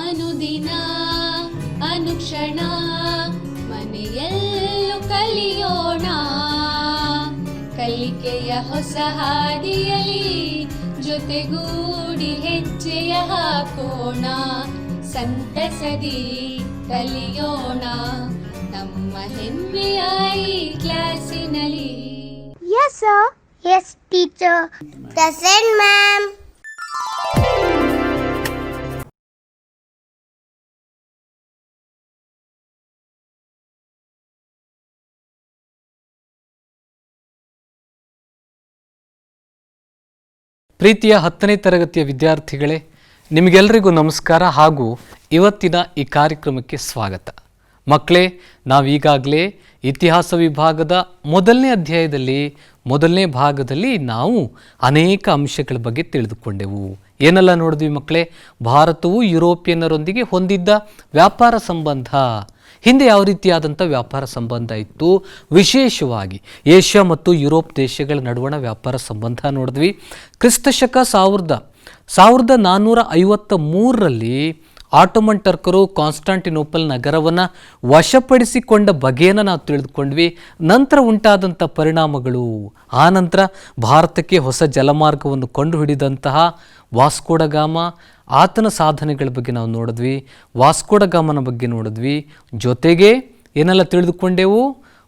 ಅನುದಿನ ಅನುಕ್ಷಣ ಮನೆಯಲ್ಲೂ ಕಲಿಯೋಣ, ಕಲಿಕೆಯ ಹೊಸ ಹಾದಿಯಲಿ ಜೊತೆಗೂಡಿ ಹೆಜ್ಜೆಯ ಹಾಕೋಣ, ಸಂತಸದಿ ಕಲಿಯೋಣ ನಮ್ಮ ಹೆಮ್ಮೆಯ ಈ ಕ್ಲಾಸಿನಲ್ಲಿ. Yes sir. Yes teacher. Present ma'am. ಪ್ರೀತಿಯ 10ನೇ ತರಗತಿಯ ವಿದ್ಯಾರ್ಥಿಗಳೇ, ನಿಮಗೆಲ್ಲರಿಗೂ ನಮಸ್ಕಾರ ಹಾಗೂ ಇವತ್ತಿನ ಈ ಕಾರ್ಯಕ್ರಮಕ್ಕೆ ಸ್ವಾಗತ. ಮಕ್ಕಳೇ, ನಾವೀಗಾಗಲೇ ಇತಿಹಾಸ ವಿಭಾಗದ ಮೊದಲನೇ ಅಧ್ಯಾಯದಲ್ಲಿ ಮೊದಲನೇ ಭಾಗದಲ್ಲಿ ನಾವು ಅನೇಕ ಅಂಶಗಳ ಬಗ್ಗೆ ತಿಳಿದುಕೊಂಡೆವು. ಏನೆಲ್ಲ ನೋಡಿದ್ವಿ ಮಕ್ಕಳೇ? ಭಾರತವು ಯುರೋಪಿಯನ್ನರೊಂದಿಗೆ ಹೊಂದಿದ್ದ ವ್ಯಾಪಾರ ಸಂಬಂಧ, ಹಿಂದೆ ಯಾವ ರೀತಿಯಾದಂಥ ವ್ಯಾಪಾರ ಸಂಬಂಧ ಇತ್ತು, ವಿಶೇಷವಾಗಿ ಏಷ್ಯಾ ಮತ್ತು ಯುರೋಪ್ ದೇಶಗಳ ನಡುವಣ ವ್ಯಾಪಾರ ಸಂಬಂಧ ನೋಡಿದ್ವಿ. ಕ್ರಿಸ್ತಶಕ 1453ರಲ್ಲಿ ಆಟೋಮನ್ ಟರ್ಕರು ಕಾನ್ಸ್ಟಾಂಟಿನೋಪಲ್ ನಗರವನ್ನು ವಶಪಡಿಸಿಕೊಂಡ ಬಗೆಯನ್ನು ನಾವು ತಿಳಿದುಕೊಂಡ್ವಿ. ನಂತರ ಉಂಟಾದಂಥ ಪರಿಣಾಮಗಳು, ಆ ನಂತರ ಭಾರತಕ್ಕೆ ಹೊಸ ಜಲಮಾರ್ಗವನ್ನು ಕಂಡುಹಿಡಿದಂತಹ ವಾಸ್ಕೋಡಗಾಮ, ಆತನ ಸಾಧನೆಗಳ ಬಗ್ಗೆ ನಾವು ನೋಡಿದ್ವಿ. ವಾಸ್ಕೋಡಗಾಮನ ಬಗ್ಗೆ ನೋಡಿದ್ವಿ. ಜೊತೆಗೆ ಏನೆಲ್ಲ ತಿಳಿದುಕೊಂಡೆವು?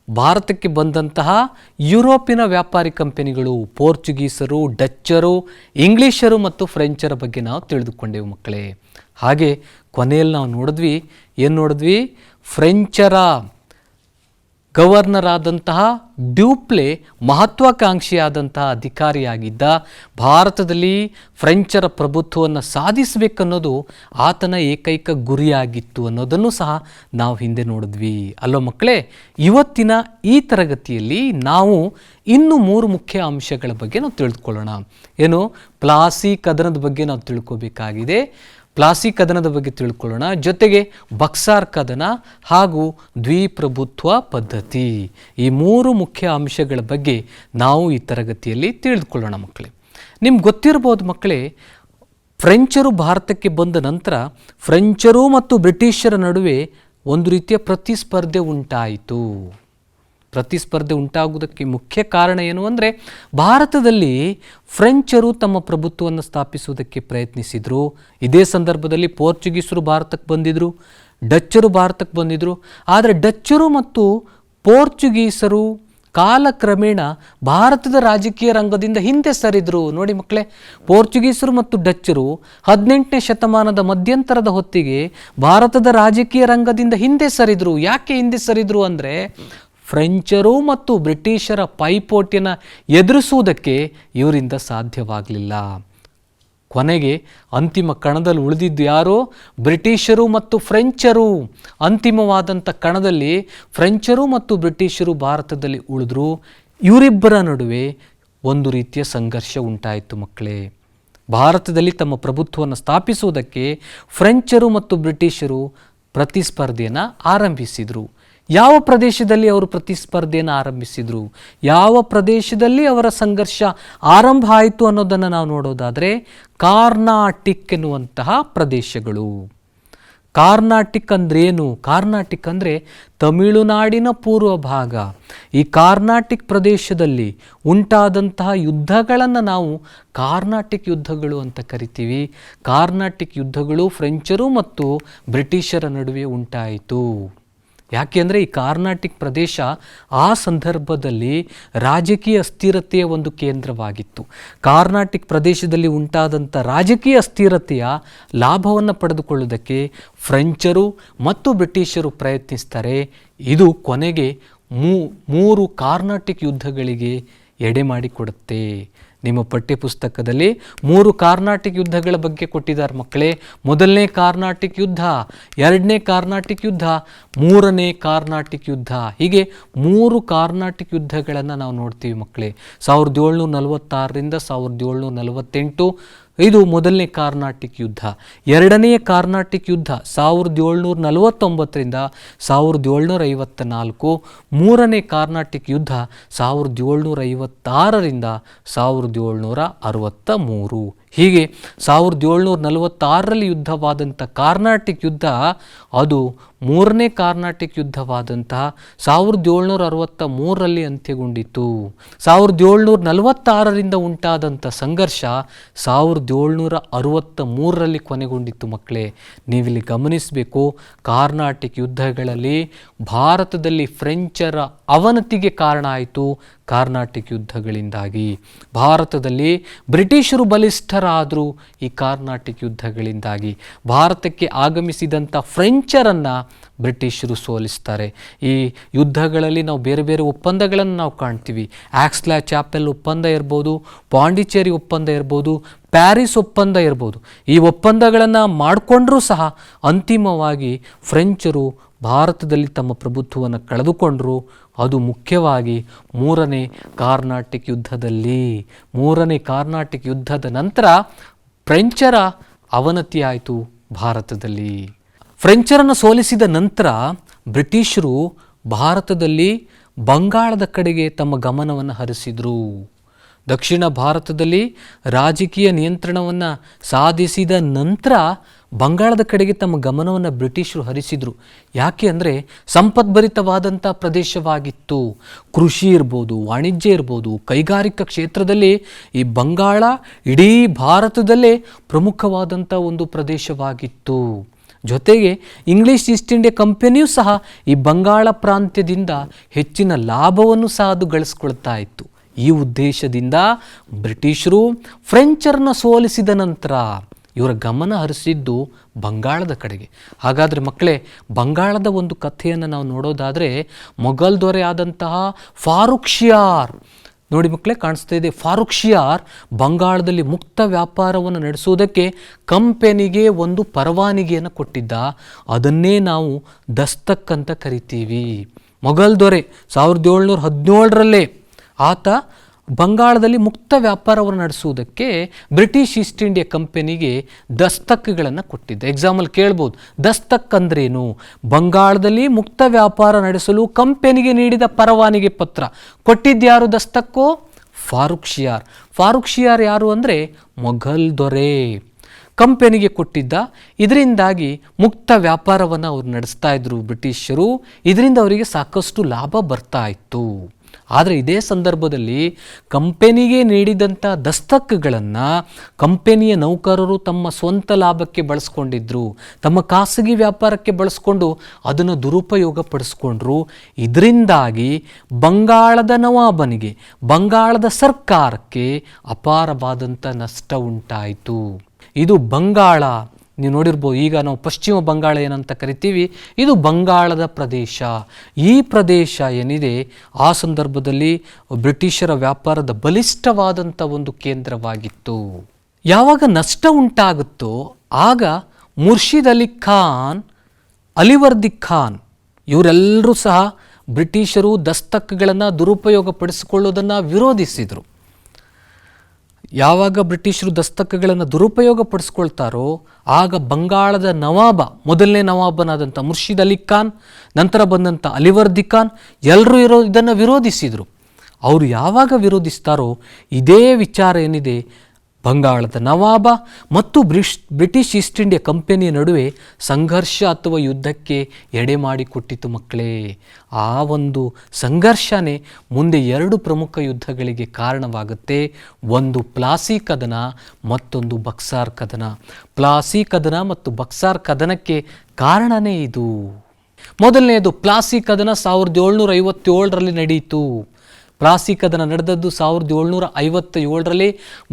ಭಾರತಕ್ಕೆ ಬಂದಂತಹ ಯುರೋಪಿನ ವ್ಯಾಪಾರಿ ಕಂಪನಿಗಳು, ಪೋರ್ಚುಗೀಸರು, ಡಚ್ಚರು, ಇಂಗ್ಲೀಷರು ಮತ್ತು ಫ್ರೆಂಚರ ಬಗ್ಗೆ ನಾವು ತಿಳಿದುಕೊಂಡೆವು ಮಕ್ಕಳೇ. ಹಾಗೆ ಕೊನೆಯಲ್ಲಿ ನಾವು ನೋಡಿದ್ವಿ, ಏನು ನೋಡಿದ್ವಿ? ಫ್ರೆಂಚರ ಗವರ್ನರ್ ಆದಂತಹ ಡ್ಯೂಪ್ಲೆ ಮಹತ್ವಾಕಾಂಕ್ಷಿಯಾದಂತಹ ಅಧಿಕಾರಿಯಾಗಿದ್ದ, ಭಾರತದಲ್ಲಿ ಫ್ರೆಂಚರ ಪ್ರಭುತ್ವವನ್ನು ಸಾಧಿಸಬೇಕನ್ನೋದು ಆತನ ಏಕೈಕ ಗುರಿಯಾಗಿತ್ತು ಅನ್ನೋದನ್ನು ಸಹ ನಾವು ಹಿಂದೆ ನೋಡಿದ್ವಿ ಅಲ್ಲೋ ಮಕ್ಕಳೇ. ಇವತ್ತಿನ ಈ ತರಗತಿಯಲ್ಲಿ ನಾವು ಇನ್ನೂ 3 ಮುಖ್ಯ ಅಂಶಗಳ ಬಗ್ಗೆ ನಾವು ತಿಳಿದುಕೊಳ್ಳೋಣ. ಏನು? ಪ್ಲಾಸಿ ಕದನದ ಬಗ್ಗೆ ನಾವು ತಿಳ್ಕೋಬೇಕಾಗಿದೆ. ಪ್ಲಾಸಿ ಕದನದ ಬಗ್ಗೆ ತಿಳ್ಕೊಳ್ಳೋಣ. ಜೊತೆಗೆ ಬಕ್ಸಾರ್ ಕದನ ಹಾಗೂ ದ್ವಿಪ್ರಭುತ್ವ ಪದ್ಧತಿ, ಈ 3 ಮುಖ್ಯ ಅಂಶಗಳ ಬಗ್ಗೆ ನಾವು ಈ ತರಗತಿಯಲ್ಲಿ ತಿಳಿದುಕೊಳ್ಳೋಣ ಮಕ್ಕಳೇ. ನಿಮ್ಗೆ ಗೊತ್ತಿರ್ಬೋದು ಮಕ್ಕಳೇ, ಫ್ರೆಂಚರು ಭಾರತಕ್ಕೆ ಬಂದ ನಂತರ ಫ್ರೆಂಚರು ಮತ್ತು ಬ್ರಿಟಿಷರ ನಡುವೆ ಒಂದು ರೀತಿಯ ಪ್ರತಿಸ್ಪರ್ಧೆ ಉಂಟಾಯಿತು. ಪ್ರತಿಸ್ಪರ್ಧೆ ಉಂಟಾಗುವುದಕ್ಕೆ ಮುಖ್ಯ ಕಾರಣ ಏನು ಅಂದರೆ, ಭಾರತದಲ್ಲಿ ಫ್ರೆಂಚರು ತಮ್ಮ ಪ್ರಭುತ್ವವನ್ನು ಸ್ಥಾಪಿಸುವುದಕ್ಕೆ ಪ್ರಯತ್ನಿಸಿದರು. ಇದೇ ಸಂದರ್ಭದಲ್ಲಿ ಪೋರ್ಚುಗೀಸರು ಭಾರತಕ್ಕೆ ಬಂದಿದ್ದರು, ಡಚ್ಚರು ಭಾರತಕ್ಕೆ ಬಂದಿದ್ದರು. ಆದರೆ ಡಚ್ಚರು ಮತ್ತು ಪೋರ್ಚುಗೀಸರು ಕಾಲಕ್ರಮೇಣ ಭಾರತದ ರಾಜಕೀಯ ರಂಗದಿಂದ ಹಿಂದೆ ಸರಿದರು. ನೋಡಿ ಮಕ್ಕಳೇ, ಪೋರ್ಚುಗೀಸರು ಮತ್ತು ಡಚ್ಚರು 18ನೇ ಶತಮಾನದ ಮಧ್ಯಂತರದ ಹೊತ್ತಿಗೆ ಭಾರತದ ರಾಜಕೀಯ ರಂಗದಿಂದ ಹಿಂದೆ ಸರಿದರು. ಯಾಕೆ ಹಿಂದೆ ಸರಿದರು ಅಂದರೆ, ಫ್ರೆಂಚರು ಮತ್ತು ಬ್ರಿಟಿಷರ ಪೈಪೋಟಿಯನ್ನು ಎದುರಿಸುವುದಕ್ಕೆ ಇವರಿಂದ ಸಾಧ್ಯವಾಗಲಿಲ್ಲ. ಕೊನೆಗೆ ಅಂತಿಮ ಕಣದಲ್ಲಿ ಉಳಿದಿದ್ದು ಯಾರು? ಬ್ರಿಟಿಷರು ಮತ್ತು ಫ್ರೆಂಚರು. ಅಂತಿಮವಾದಂಥ ಕಣದಲ್ಲಿ ಫ್ರೆಂಚರು ಮತ್ತು ಬ್ರಿಟಿಷರು ಭಾರತದಲ್ಲಿ ಉಳಿದ್ರು. ಇವರಿಬ್ಬರ ನಡುವೆ ಒಂದು ರೀತಿಯ ಸಂಘರ್ಷ ಉಂಟಾಯಿತು ಮಕ್ಕಳೇ. ಭಾರತದಲ್ಲಿ ತಮ್ಮ ಪ್ರಭುತ್ವವನ್ನು ಸ್ಥಾಪಿಸುವುದಕ್ಕೆ ಫ್ರೆಂಚರು ಮತ್ತು ಬ್ರಿಟಿಷರು ಪ್ರತಿಸ್ಪರ್ಧೆಯನ್ನು ಆರಂಭಿಸಿದರು. ಯಾವ ಪ್ರದೇಶದಲ್ಲಿ ಅವರು ಪ್ರತಿಸ್ಪರ್ಧೆಯನ್ನು ಆರಂಭಿಸಿದರು, ಯಾವ ಪ್ರದೇಶದಲ್ಲಿ ಅವರ ಸಂಘರ್ಷ ಆರಂಭ ಆಯಿತು ಅನ್ನೋದನ್ನು ನಾವು ನೋಡೋದಾದರೆ, ಕಾರ್ನಾಟಿಕ್ ಎನ್ನುವಂತಹ ಪ್ರದೇಶಗಳು. ಕಾರ್ನಾಟಿಕ್ ಅಂದ್ರೇನು? ಕಾರ್ನಾಟಿಕ್ ಅಂದರೆ ತಮಿಳುನಾಡಿನ ಪೂರ್ವ ಭಾಗ. ಈ ಕಾರ್ನಾಟಿಕ್ ಪ್ರದೇಶದಲ್ಲಿ ಉಂಟಾದಂತಹ ಯುದ್ಧಗಳನ್ನು ನಾವು ಕಾರ್ನಾಟಿಕ್ ಯುದ್ಧಗಳು ಅಂತ ಕರಿತೀವಿ. ಕಾರ್ನಾಟಿಕ್ ಯುದ್ಧಗಳು ಫ್ರೆಂಚರು ಮತ್ತು ಬ್ರಿಟಿಷರ ನಡುವೆ ಉಂಟಾಯಿತು. ಯಾಕೆಂದರೆ ಈ ಕಾರ್ನಾಟಿಕ್ ಪ್ರದೇಶ ಆ ಸಂದರ್ಭದಲ್ಲಿ ರಾಜಕೀಯ ಅಸ್ಥಿರತೆಯ ಒಂದು ಕೇಂದ್ರವಾಗಿತ್ತು. ಕಾರ್ನಾಟಿಕ್ ಪ್ರದೇಶದಲ್ಲಿ ಉಂಟಾದಂಥ ರಾಜಕೀಯ ಅಸ್ಥಿರತೆಯ ಲಾಭವನ್ನು ಪಡೆದುಕೊಳ್ಳುವುದಕ್ಕೆ ಫ್ರೆಂಚರು ಮತ್ತು ಬ್ರಿಟಿಷರು ಪ್ರಯತ್ನಿಸ್ತಾರೆ. ಇದು ಕೊನೆಗೆ 3 ಕಾರ್ನಾಟಿಕ್ ಯುದ್ಧಗಳಿಗೆ ಎಡೆ ಮಾಡಿಕೊಡುತ್ತೆ. ನಿಮ್ಮ ಪಠ್ಯಪುಸ್ತಕದಲ್ಲಿ 3 ಕಾರ್ನಾಟಿಕ್ ಯುದ್ಧಗಳ ಬಗ್ಗೆ ಕೊಟ್ಟಿದ್ದಾರೆ ಮಕ್ಕಳೇ. ಮೊದಲನೇ ಕಾರ್ನಾಟಿಕ್ ಯುದ್ಧ, 2ನೇ ಕಾರ್ನಾಟಿಕ್ ಯುದ್ಧ, 3ನೇ ಕಾರ್ನಾಟಿಕ್ ಯುದ್ಧ. ಹೀಗೆ 3 ಕಾರ್ನಾಟಿಕ್ ಯುದ್ಧಗಳನ್ನು ನಾವು ನೋಡ್ತೀವಿ ಮಕ್ಕಳೇ. 1746ರಿಂದ 1748 ಇದು ಮೊದಲನೇ ಕಾರ್ನಾಟಿಕ್ ಯುದ್ಧ. 2ನೇ ಕಾರ್ನಾಟಿಕ್ ಯುದ್ಧ 1749ರಿಂದ 1754. 3ನೇ ಕಾರ್ನಾಟಿಕ್ ಯುದ್ಧ 1756ರಿಂದ 1763. ಹೀಗೆ 1746ರಲ್ಲಿ ಯುದ್ಧವಾದಂಥ ಕಾರ್ನಾಟಿಕ್ ಯುದ್ಧ ಅದು 3ನೇ ಕಾರ್ನಾಟಿಕ್ ಯುದ್ಧವಾದಂತಹ 1763ರಲ್ಲಿ ಅಂತ್ಯಗೊಂಡಿತು. 1746ರಿಂದ ಉಂಟಾದಂಥ ಸಂಘರ್ಷ 1763ರಲ್ಲಿ ಕೊನೆಗೊಂಡಿತ್ತು. ಮಕ್ಕಳೇ, ನೀವಿಲ್ಲಿ ಗಮನಿಸಬೇಕು, ಕಾರ್ನಾಟಿಕ್ ಯುದ್ಧಗಳಲ್ಲಿ ಭಾರತದಲ್ಲಿ ಫ್ರೆಂಚರ ಅವನತಿಗೆ ಕಾರಣ ಆಯಿತು. ಕಾರ್ನಾಟಿಕ್ ಯುದ್ಧಗಳಿಂದಾಗಿ ಭಾರತದಲ್ಲಿ ಬ್ರಿಟಿಷರು ಬಲಿಷ್ಠರಾದರು. ಈ ಕಾರ್ನಾಟಿಕ್ ಯುದ್ಧಗಳಿಂದಾಗಿ ಭಾರತಕ್ಕೆ ಆಗಮಿಸಿದಂಥ ಫ್ರೆಂಚರನ್ನು ಬ್ರಿಟಿಷರು ಸೋಲಿಸ್ತಾರೆ. ಈ ಯುದ್ಧಗಳಲ್ಲಿ ನಾವು ಬೇರೆ ಬೇರೆ ಒಪ್ಪಂದಗಳನ್ನು ನಾವು ಕಾಣ್ತೀವಿ. ಆಕ್ಸ್ಲಾ ಚಾಪೆಲ್ ಒಪ್ಪಂದ ಇರ್ಬೋದು, ಪಾಂಡಿಚೇರಿ ಒಪ್ಪಂದ ಇರ್ಬೋದು, ಪ್ಯಾರಿಸ್ ಒಪ್ಪಂದ ಇರ್ಬೋದು. ಈ ಒಪ್ಪಂದಗಳನ್ನು ಮಾಡಿಕೊಂಡ್ರೂ ಸಹ ಅಂತಿಮವಾಗಿ ಫ್ರೆಂಚರು ಭಾರತದಲ್ಲಿ ತಮ್ಮ ಪ್ರಭುತ್ವವನ್ನು ಕಳೆದುಕೊಂಡರು. ಅದು ಮುಖ್ಯವಾಗಿ 3ನೇ ಕಾರ್ನಾಟಿಕ್ ಯುದ್ಧದಲ್ಲಿ. 3ನೇ ಕಾರ್ನಾಟಿಕ್ ಯುದ್ಧದ ನಂತರ ಫ್ರೆಂಚರ ಅವನತಿ ಆಯಿತು ಭಾರತದಲ್ಲಿ. ಫ್ರೆಂಚರನ್ನು ಸೋಲಿಸಿದ ನಂತರ ಬ್ರಿಟಿಷರು ಭಾರತದಲ್ಲಿ ಬಂಗಾಳದ ಕಡೆಗೆ ತಮ್ಮ ಗಮನವನ್ನು ಹರಿಸಿದರು. ದಕ್ಷಿಣ ಭಾರತದಲ್ಲಿ ರಾಜಕೀಯ ನಿಯಂತ್ರಣವನ್ನು ಸಾಧಿಸಿದ ನಂತರ ಬಂಗಾಳದ ಕಡೆಗೆ ತಮ್ಮ ಗಮನವನ್ನು ಬ್ರಿಟಿಷರು ಹರಿಸಿದರು. ಯಾಕೆ ಅಂದರೆ ಸಂಪದ್ಭರಿತವಾದಂಥ ಪ್ರದೇಶವಾಗಿತ್ತು. ಕೃಷಿ ಇರ್ಬೋದು, ವಾಣಿಜ್ಯ ಇರ್ಬೋದು, ಕೈಗಾರಿಕಾ ಕ್ಷೇತ್ರದಲ್ಲಿ ಈ ಬಂಗಾಳ ಇಡೀ ಭಾರತದಲ್ಲೇ ಪ್ರಮುಖವಾದಂಥ ಒಂದು ಪ್ರದೇಶವಾಗಿತ್ತು. ಜೊತೆಗೆ ಇಂಗ್ಲಿಷ್ ಈಸ್ಟ್ ಇಂಡಿಯಾ ಕಂಪನಿಯೂ ಸಹ ಈ ಬಂಗಾಳ ಪ್ರಾಂತ್ಯದಿಂದ ಹೆಚ್ಚಿನ ಲಾಭವನ್ನು ಸಹ ಅದು ಗಳಿಸ್ಕೊಳ್ತಾ ಇತ್ತು. ಈ ಉದ್ದೇಶದಿಂದ ಬ್ರಿಟಿಷರು ಫ್ರೆಂಚರನ್ನು ಸೋಲಿಸಿದ ನಂತರ ಇವರ ಗಮನ ಹರಿಸಿದ್ದು ಬಂಗಾಳದ ಕಡೆಗೆ. ಹಾಗಾದರೆ ಮಕ್ಕಳೇ, ಬಂಗಾಳದ ಒಂದು ಕಥೆಯನ್ನು ನಾವು ನೋಡೋದಾದರೆ, ಮೊಘಲ್ ದೊರೆ ಆದಂತಹ ಫಾರೂಕ್ ಶಿಯಾರ್ ನೋಡಿ ಮಕ್ಕಳೇ, ಕಾಣಿಸ್ತಾ ಇದೆ. ಫಾರೂಕ್ ಶಿಯಾರ್ ಬಂಗಾಳದಲ್ಲಿ ಮುಕ್ತ ವ್ಯಾಪಾರವನ್ನು ನಡೆಸುವುದಕ್ಕೆ ಕಂಪೆನಿಗೆ ಒಂದು ಪರವಾನಗಿಯನ್ನು ಕೊಟ್ಟಿದ್ದ. ಅದನ್ನೇ ನಾವು ದಸ್ತಕ್ ಅಂತ ಕರಿತೀವಿ. ಮೊಘಲ್ ದೊರೆ 1717ರಲ್ಲೇ ಆತ ಬಂಗಾಳದಲ್ಲಿ ಮುಕ್ತ ವ್ಯಾಪಾರವನ್ನು ನಡೆಸುವುದಕ್ಕೆ ಬ್ರಿಟಿಷ್ ಈಸ್ಟ್ ಇಂಡಿಯಾ ಕಂಪನಿಗೆ ದಸ್ತಕ್ಗಳನ್ನು ಕೊಟ್ಟಿದ್ದ. ಎಕ್ಸಾಂಪಲ್ ಕೇಳ್ಬೋದು, ದಸ್ತಕ್ ಅಂದ್ರೇನು? ಬಂಗಾಳದಲ್ಲಿ ಮುಕ್ತ ವ್ಯಾಪಾರ ನಡೆಸಲು ಕಂಪನಿಗೆ ನೀಡಿದ ಪರವಾನಗಿ ಪತ್ರ. ಕೊಟ್ಟಿದ್ಯಾರು ದಸ್ತಕ್ಕು? ಫಾರೂಕ್ ಶಿಯಾರ್. ಫಾರೂಕ್ ಶಿಯಾರ್ ಯಾರು ಅಂದರೆ ಮೊಘಲ್ ದೊರೆ. ಕಂಪನಿಗೆ ಕೊಟ್ಟಿದ್ದ. ಇದರಿಂದಾಗಿ ಮುಕ್ತ ವ್ಯಾಪಾರವನ್ನು ಅವರು ನಡೆಸ್ತಾ ಇದ್ರು ಬ್ರಿಟಿಷರು. ಇದರಿಂದ ಅವರಿಗೆ ಸಾಕಷ್ಟು ಲಾಭ ಬರ್ತಾ ಇತ್ತು. ಆದರೆ ಇದೇ ಸಂದರ್ಭದಲ್ಲಿ ಕಂಪನಿಗೆ ನೀಡಿದಂಥ ದಸ್ತಕ್ಗಳನ್ನು ಕಂಪನಿಯ ನೌಕರರು ತಮ್ಮ ಸ್ವಂತ ಲಾಭಕ್ಕೆ ಬಳಸ್ಕೊಂಡಿದ್ರು, ತಮ್ಮ ಖಾಸಗಿ ವ್ಯಾಪಾರಕ್ಕೆ ಬಳಸ್ಕೊಂಡು ಅದನ್ನು ದುರುಪಯೋಗ ಪಡಿಸ್ಕೊಂಡ್ರು. ಇದರಿಂದಾಗಿ ಬಂಗಾಳದ ನವಾಬನಿಗೆ, ಬಂಗಾಳದ ಸರ್ಕಾರಕ್ಕೆ ಅಪಾರವಾದಂಥ ನಷ್ಟ ಉಂಟಾಯಿತು. ಇದು ಬಂಗಾಳ. ನೀವು ನೋಡಿರ್ಬೋದು, ಈಗ ನಾವು ಪಶ್ಚಿಮ ಬಂಗಾಳ ಏನಂತ ಕರಿತೀವಿ, ಇದು ಬಂಗಾಳದ ಪ್ರದೇಶ. ಈ ಪ್ರದೇಶ ಏನಿದೆ ಆ ಸಂದರ್ಭದಲ್ಲಿ ಬ್ರಿಟಿಷರ ವ್ಯಾಪಾರದ ಬಲಿಷ್ಠವಾದಂಥ ಒಂದು ಕೇಂದ್ರವಾಗಿತ್ತು. ಯಾವಾಗ ನಷ್ಟ ಉಂಟಾಗುತ್ತೋ ಆಗ ಮುರ್ಷಿದ್ ಅಲಿ ಖಾನ್, ಅಲಿವರ್ದಿ ಖಾನ್ ಇವರೆಲ್ಲರೂ ಸಹ ಬ್ರಿಟಿಷರು ದಸ್ತಕ್ಗಳನ್ನು ದುರುಪಯೋಗ ಪಡಿಸಿಕೊಳ್ಳೋದನ್ನು ವಿರೋಧಿಸಿದರು. ಯಾವಾಗ ಬ್ರಿಟಿಷರು ದಸ್ತಕ್ಗಳನ್ನು ದುರುಪಯೋಗ ಪಡಿಸ್ಕೊಳ್ತಾರೋ ಆಗ ಬಂಗಾಳದ ನವಾಬ, ಮೊದಲನೇ ನವಾಬನಾದಂಥ ಮುರ್ಷಿದ್ ಅಲಿ ಖಾನ್, ನಂತರ ಬಂದಂಥ ಅಲಿವರ್ದಿ ಖಾನ್ ಎಲ್ಲರೂ ಇದನ್ನು ವಿರೋಧಿಸಿದರು. ಅವರು ಯಾವಾಗ ವಿರೋಧಿಸ್ತಾರೋ ಇದೇ ವಿಚಾರ ಏನಿದೆ ಬಂಗಾಳದ ನವಾಬ ಮತ್ತು ಬ್ರಿಟಿಷ್ ಈಸ್ಟ್ ಇಂಡಿಯಾ ಕಂಪನಿಯ ನಡುವೆ ಸಂಘರ್ಷ ಅಥವಾ ಯುದ್ಧಕ್ಕೆ ಎಡೆ ಮಾಡಿಕೊಟ್ಟಿತು ಮಕ್ಕಳೇ. ಆ ಒಂದು ಸಂಘರ್ಷನೇ ಮುಂದೆ 2 ಪ್ರಮುಖ ಯುದ್ಧಗಳಿಗೆ ಕಾರಣವಾಗುತ್ತೆ. ಒಂದು ಪ್ಲಾಸಿ ಕದನ, ಮತ್ತೊಂದು ಬಕ್ಸಾರ್ ಕದನ. ಪ್ಲಾಸಿ ಕದನ ಮತ್ತು ಬಕ್ಸಾರ್ ಕದನಕ್ಕೆ ಕಾರಣನೇ ಇದು. ಮೊದಲನೆಯದು ಪ್ಲಾಸಿ ಕದನ 1757ರಲ್ಲಿ ನಡೆಯಿತು. ಪ್ಲಾಸಿ ಕದನ ನಡೆದದ್ದು 1757ರಲ್ಲಿ.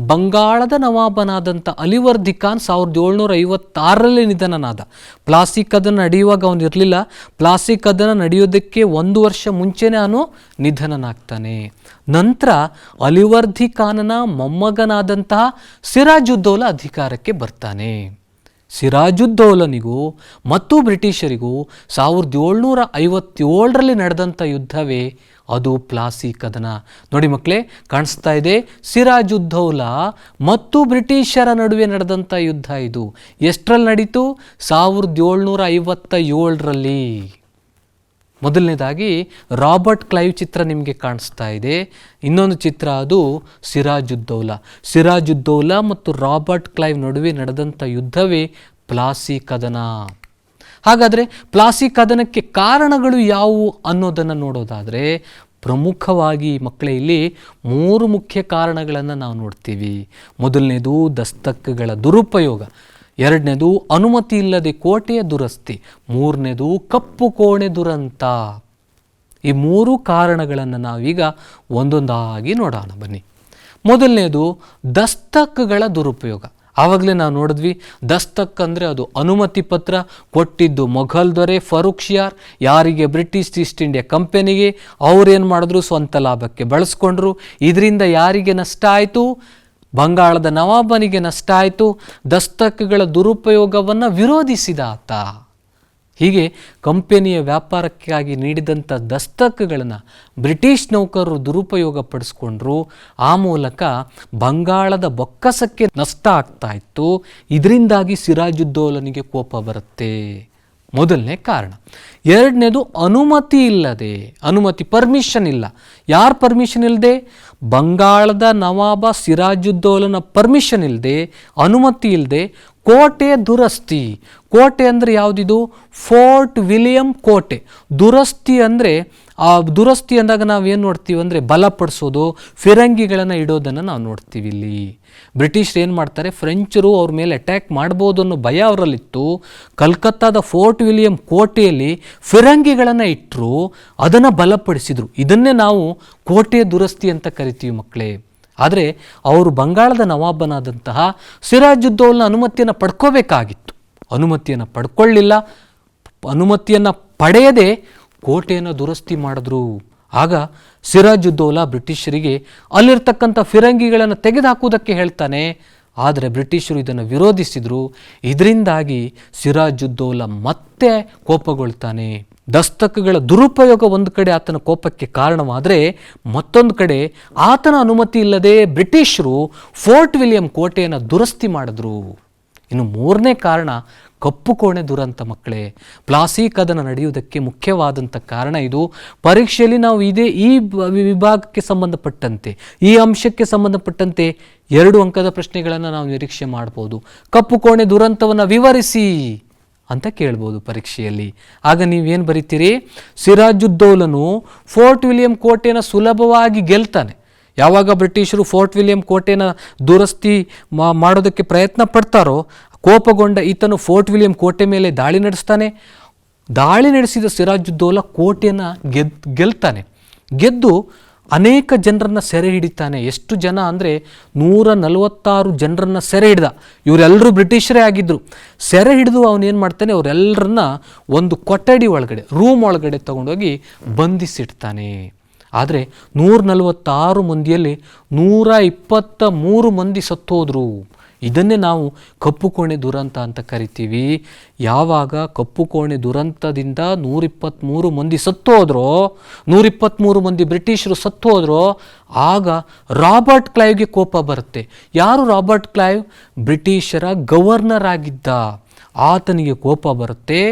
ಬಂಗಾಳದ ನವಾಬನಾದಂಥ ಅಲಿವರ್ದಿ ಖಾನ್ 1756ರಲ್ಲಿ ನಿಧನನಾದ. ಪ್ಲಾಸಿ ಕದನ ನಡೆಯುವಾಗ ಅವನು ಇರಲಿಲ್ಲ. ಪ್ಲಾಸಿ ಕದನ ನಡೆಯೋದಕ್ಕೆ 1 ವರ್ಷ ಮುಂಚೆನೇ ಅವನು ನಿಧನನಾಗ್ತಾನೆ. ನಂತರ ಅಲಿವರ್ದಿ ಖಾನನ ಮೊಮ್ಮಗನಾದಂತಹ ಸಿರಾಜುದ್ದೌಲಾ ಅಧಿಕಾರಕ್ಕೆ ಬರ್ತಾನೆ. ಸಿರಾಜುದ್ದೌಲನಿಗೂ ಮತ್ತು ಬ್ರಿಟಿಷರಿಗೂ 1757ರಲ್ಲಿ ನಡೆದಂಥ ಯುದ್ಧವೇ ಅದು ಪ್ಲಾಸಿ ಕದನ. ನೋಡಿ ಮಕ್ಕಳೇ, ಕಾಣಿಸ್ತಾ ಇದೆ, ಸಿರಾಜುದ್ದೌಲಾ ಮತ್ತು ಬ್ರಿಟಿಷರ ನಡುವೆ ನಡೆದಂಥ ಯುದ್ಧ ಇದು. ಎಷ್ಟರಲ್ಲಿ ನಡೀತು? 1757ರಲ್ಲಿ. ಮೊದಲನೇದಾಗಿ ರಾಬರ್ಟ್ ಕ್ಲೈವ್ ಚಿತ್ರ ನಿಮಗೆ ಕಾಣಿಸ್ತಾ ಇದೆ. ಇನ್ನೊಂದು ಚಿತ್ರ ಅದು ಸಿರಾಜುದ್ದೌಲಾ. ಸಿರಾಜುದ್ದೌಲಾ ಮತ್ತು ರಾಬರ್ಟ್ ಕ್ಲೈವ್ ನಡುವೆ ನಡೆದಂಥ ಯುದ್ಧವೇ ಪ್ಲಾಸಿ ಕದನ. ಹಾಗಾದರೆ ಪ್ಲಾಸಿ ಕದನಕ್ಕೆ ಕಾರಣಗಳು ಯಾವುವು ಅನ್ನೋದನ್ನು ನೋಡೋದಾದರೆ ಪ್ರಮುಖವಾಗಿ ಮಕ್ಕಳೇ ಇಲ್ಲಿ 3 ಮುಖ್ಯ ಕಾರಣಗಳನ್ನು ನಾವು ನೋಡ್ತೀವಿ. ಮೊದಲನೇದು ದಸ್ತಕಗಳ ದುರುಪಯೋಗ, ಎರಡನೇದು ಅನುಮತಿ ಇಲ್ಲದೆ ಕೋಟೆಯ ದುರಸ್ತಿ, ಮೂರನೇದು ಕಪ್ಪು ಕೋಣೆ ದುರಂತ. ಈ 3 ಕಾರಣಗಳನ್ನು ನಾವೀಗ ಒಂದೊಂದಾಗಿ ನೋಡೋಣ ಬನ್ನಿ. ಮೊದಲನೇದು ದಸ್ತಕಗಳ ದುರುಪಯೋಗ. ಆವಾಗಲೇ ನಾವು ನೋಡಿದ್ವಿ, ದಸ್ತಕ್ ಅಂದರೆ ಅದು ಅನುಮತಿ ಪತ್ರ ಕೊಟ್ಟಿದ್ದು ಮೊಘಲ್ ದೊರೆ ಫರೂಕ್ ಶಿಯಾರ್ ಯಾರಿಗೆ, ಬ್ರಿಟಿಷ್ ಈಸ್ಟ್ ಇಂಡಿಯಾ ಕಂಪನಿಗೆ. ಅವ್ರೇನು ಮಾಡಿದ್ರು, ಸ್ವಂತ ಲಾಭಕ್ಕೆ ಬಳಸ್ಕೊಂಡ್ರು. ಇದರಿಂದ ಯಾರಿಗೆ ನಷ್ಟ ಆಯಿತು? ಬಂಗಾಳದ ನವಾಬನಿಗೆ ನಷ್ಟ ಆಯಿತು. ದಸ್ತಕಗಳ ದುರುಪಯೋಗವನ್ನು ವಿರೋಧಿಸಿದ ಆತ. ಹೀಗೆ ಕಂಪನಿಯ ವ್ಯಾಪಾರಕ್ಕಾಗಿ ನೀಡಿದಂಥ ದಸ್ತಕಗಳನ್ನು ಬ್ರಿಟಿಷ್ ನೌಕರರು ದುರುಪಯೋಗ ಪಡಿಸ್ಕೊಂಡ್ರು. ಆ ಮೂಲಕ ಬಂಗಾಳದ ಬೊಕ್ಕಸಕ್ಕೆ ನಷ್ಟ ಆಗ್ತಾ ಇತ್ತು. ಇದರಿಂದಾಗಿ ಸಿರಾಜುದ್ದೌಲನಿಗೆ ಕೋಪ ಬರುತ್ತೆ, ಮೊದಲನೇ ಕಾರಣ. ಎರಡನೇದು ಅನುಮತಿ ಇಲ್ಲದೆ, ಪರ್ಮಿಷನ್ ಇಲ್ಲ. ಯಾರು ಪರ್ಮಿಷನ್ ಇಲ್ಲದೆ? ಬಂಗಾಳದ ನವಾಬ ಸಿರಾಜುದ್ದೌಲನ ಪರ್ಮಿಷನ್ ಇಲ್ಲದೆ, ಅನುಮತಿ ಇಲ್ಲದೆ ಕೋಟೆ ದುರಸ್ತಿ. ಕೋಟೆ ಅಂದರೆ ಯಾವುದಿದು? ಫೋರ್ಟ್ ವಿಲಿಯಂ ಕೋಟೆ. ದುರಸ್ತಿ ಅಂದರೆ ದುರಸ್ತಿ ಅಂದಾಗ ನಾವೇನು ನೋಡ್ತೀವಿ ಅಂದರೆ ಬಲಪಡಿಸೋದು, ಫಿರಂಗಿಗಳನ್ನು ಇಡೋದನ್ನು ನಾವು ನೋಡ್ತೀವಿ. ಇಲ್ಲಿ ಬ್ರಿಟಿಷರು ಏನು ಮಾಡ್ತಾರೆ, ಫ್ರೆಂಚರು ಅವ್ರ ಮೇಲೆ ಅಟ್ಯಾಕ್ ಮಾಡ್ಬೋದು ಅನ್ನೋ ಭಯ ಅವರಲ್ಲಿತ್ತು. ಕಲ್ಕತ್ತಾದ ಫೋರ್ಟ್ ವಿಲಿಯಂ ಕೋಟೆಯಲ್ಲಿ ಫಿರಂಗಿಗಳನ್ನು ಇಟ್ಟರು, ಅದನ್ನು ಬಲಪಡಿಸಿದರು. ಇದನ್ನೇ ನಾವು ಕೋಟೆಯ ದುರಸ್ತಿ ಅಂತ ಕರಿತೀವಿ ಮಕ್ಕಳೇ. ಆದರೆ ಅವರು ಬಂಗಾಳದ ನವಾಬನಾದಂತಹ ಸಿರಾಜುದ್ದೌಲನ ಅನುಮತಿಯನ್ನು ಪಡ್ಕೋಬೇಕಾಗಿತ್ತು. ಅನುಮತಿಯನ್ನು ಪಡ್ಕೊಳ್ಳಿಲ್ಲ. ಅನುಮತಿಯನ್ನು ಪಡೆಯದೆ ಕೋಟೆಯನ್ನು ದುರಸ್ತಿ ಮಾಡಿದ್ರು. ಆಗ ಸಿರಾಜುದ್ದೌಲಾ ಬ್ರಿಟಿಷರಿಗೆ ಅಲ್ಲಿರ್ತಕ್ಕಂಥ ಫಿರಂಗಿಗಳನ್ನು ತೆಗೆದುಹಾಕುವುದಕ್ಕೆ ಹೇಳ್ತಾನೆ. ಆದರೆ ಬ್ರಿಟಿಷರು ಇದನ್ನು ವಿರೋಧಿಸಿದರು. ಇದರಿಂದಾಗಿ ಸಿರಾಜುದ್ದೌಲಾ ಮತ್ತೆ ಕೋಪಗೊಳ್ತಾನೆ. ದಸ್ತಕಗಳ ದುರುಪಯೋಗ ಒಂದು ಕಡೆ ಆತನ ಕೋಪಕ್ಕೆ ಕಾರಣವಾದರೆ, ಮತ್ತೊಂದು ಕಡೆ ಆತನ ಅನುಮತಿ ಇಲ್ಲದೆ ಬ್ರಿಟಿಷರು ಫೋರ್ಟ್ ವಿಲಿಯಂ ಕೋಟೆಯನ್ನು ದುರಸ್ತಿ ಮಾಡಿದ್ರು. ಇನ್ನು 3ನೇ ಕಾರಣ ಕಪ್ಪು ಕೋಣೆ ದುರಂತ ಮಕ್ಕಳೇ. ಪ್ಲಾಸಿ ಕದನ ನಡೆಯುವುದಕ್ಕೆ ಮುಖ್ಯವಾದಂಥ ಕಾರಣ ಇದು. ಪರೀಕ್ಷೆಯಲ್ಲಿ ನಾವು ಈ ವಿಭಾಗಕ್ಕೆ ಸಂಬಂಧಪಟ್ಟಂತೆ, ಈ ಅಂಶಕ್ಕೆ ಸಂಬಂಧಪಟ್ಟಂತೆ 2 ಅಂಕದ ಪ್ರಶ್ನೆಗಳನ್ನು ನಾವು ನಿರೀಕ್ಷೆ ಮಾಡ್ಬೋದು. ಕಪ್ಪು ಕೋಣೆ ದುರಂತವನ್ನು ವಿವರಿಸಿ ಅಂತ ಕೇಳ್ಬೋದು ಪರೀಕ್ಷೆಯಲ್ಲಿ. ಆಗ ನೀವೇನು ಬರೀತೀರಿ? ಸಿರಾಜುದ್ದೌಲನು ಫೋರ್ಟ್ ವಿಲಿಯಂ ಕೋಟೆಯನ್ನು ಸುಲಭವಾಗಿ ಗೆಲ್ತಾನೆ. ಯಾವಾಗ ಬ್ರಿಟಿಷರು ಫೋರ್ಟ್ ವಿಲಿಯಂ ಕೋಟೆನ ದುರಸ್ತಿ ಮಾಡೋದಕ್ಕೆ ಪ್ರಯತ್ನ ಪಡ್ತಾರೋ, ಕೋಪಗೊಂಡ ಈತನು ಫೋರ್ಟ್ ವಿಲಿಯಂ ಕೋಟೆ ಮೇಲೆ ದಾಳಿ ನಡೆಸ್ತಾನೆ. ದಾಳಿ ನಡೆಸಿದ ಸಿರಾಜುದ್ದೌಲಾ ಕೋಟೆಯನ್ನು ಗೆಲ್ತಾನೆ. ಗೆದ್ದು ಅನೇಕ ಜನರನ್ನು ಸೆರೆ ಹಿಡಿತಾನೆ. ಎಷ್ಟು ಜನ ಅಂದರೆ 146 ಜನರನ್ನು ಸೆರೆ ಹಿಡ್ದ. ಇವರೆಲ್ಲರೂ ಬ್ರಿಟಿಷರೇ ಆಗಿದ್ದರು. ಸೆರೆ ಹಿಡಿದು ಅವನೇನು ಮಾಡ್ತಾನೆ, ಅವರೆಲ್ಲರನ್ನ ಒಂದು ಕೊಠಡಿ ಒಳಗಡೆ, ರೂಮ್ ಒಳಗಡೆ ತಗೊಂಡೋಗಿ ಬಂಧಿಸಿಡ್ತಾನೆ. ಆದರೆ 146 ಮಂದಿಯಲ್ಲಿ 123 ಮಂದಿ ಸತ್ತೋದ್ರು. ಇದನ್ನೇ ನಾವು ಕಪ್ಪು ಕೋಣೆ ದುರಂತ ಅಂತ ಕರಿತೀವಿ. ಯಾವಾಗ ಕಪ್ಪು ಕೋಣೆ ದುರಂತದಿಂದ 123 ಮಂದಿ ಸತ್ತೋದ್ರೋ, 123 ಮಂದಿ ಬ್ರಿಟಿಷರು ಸತ್ತೋದ್ರೋ, ಆಗ ರಾಬರ್ಟ್ ಕ್ಲೈವ್ಗೆ ಕೋಪ ಬರುತ್ತೆ. ಯಾರು ರಾಬರ್ಟ್ ಕ್ಲೈವ್? ಬ್ರಿಟಿಷರ ಗವರ್ನರ್ ಆಗಿದ್ದ. ಆತನಿಗೆ ಕೋಪ ಬರುತ್ತೆ.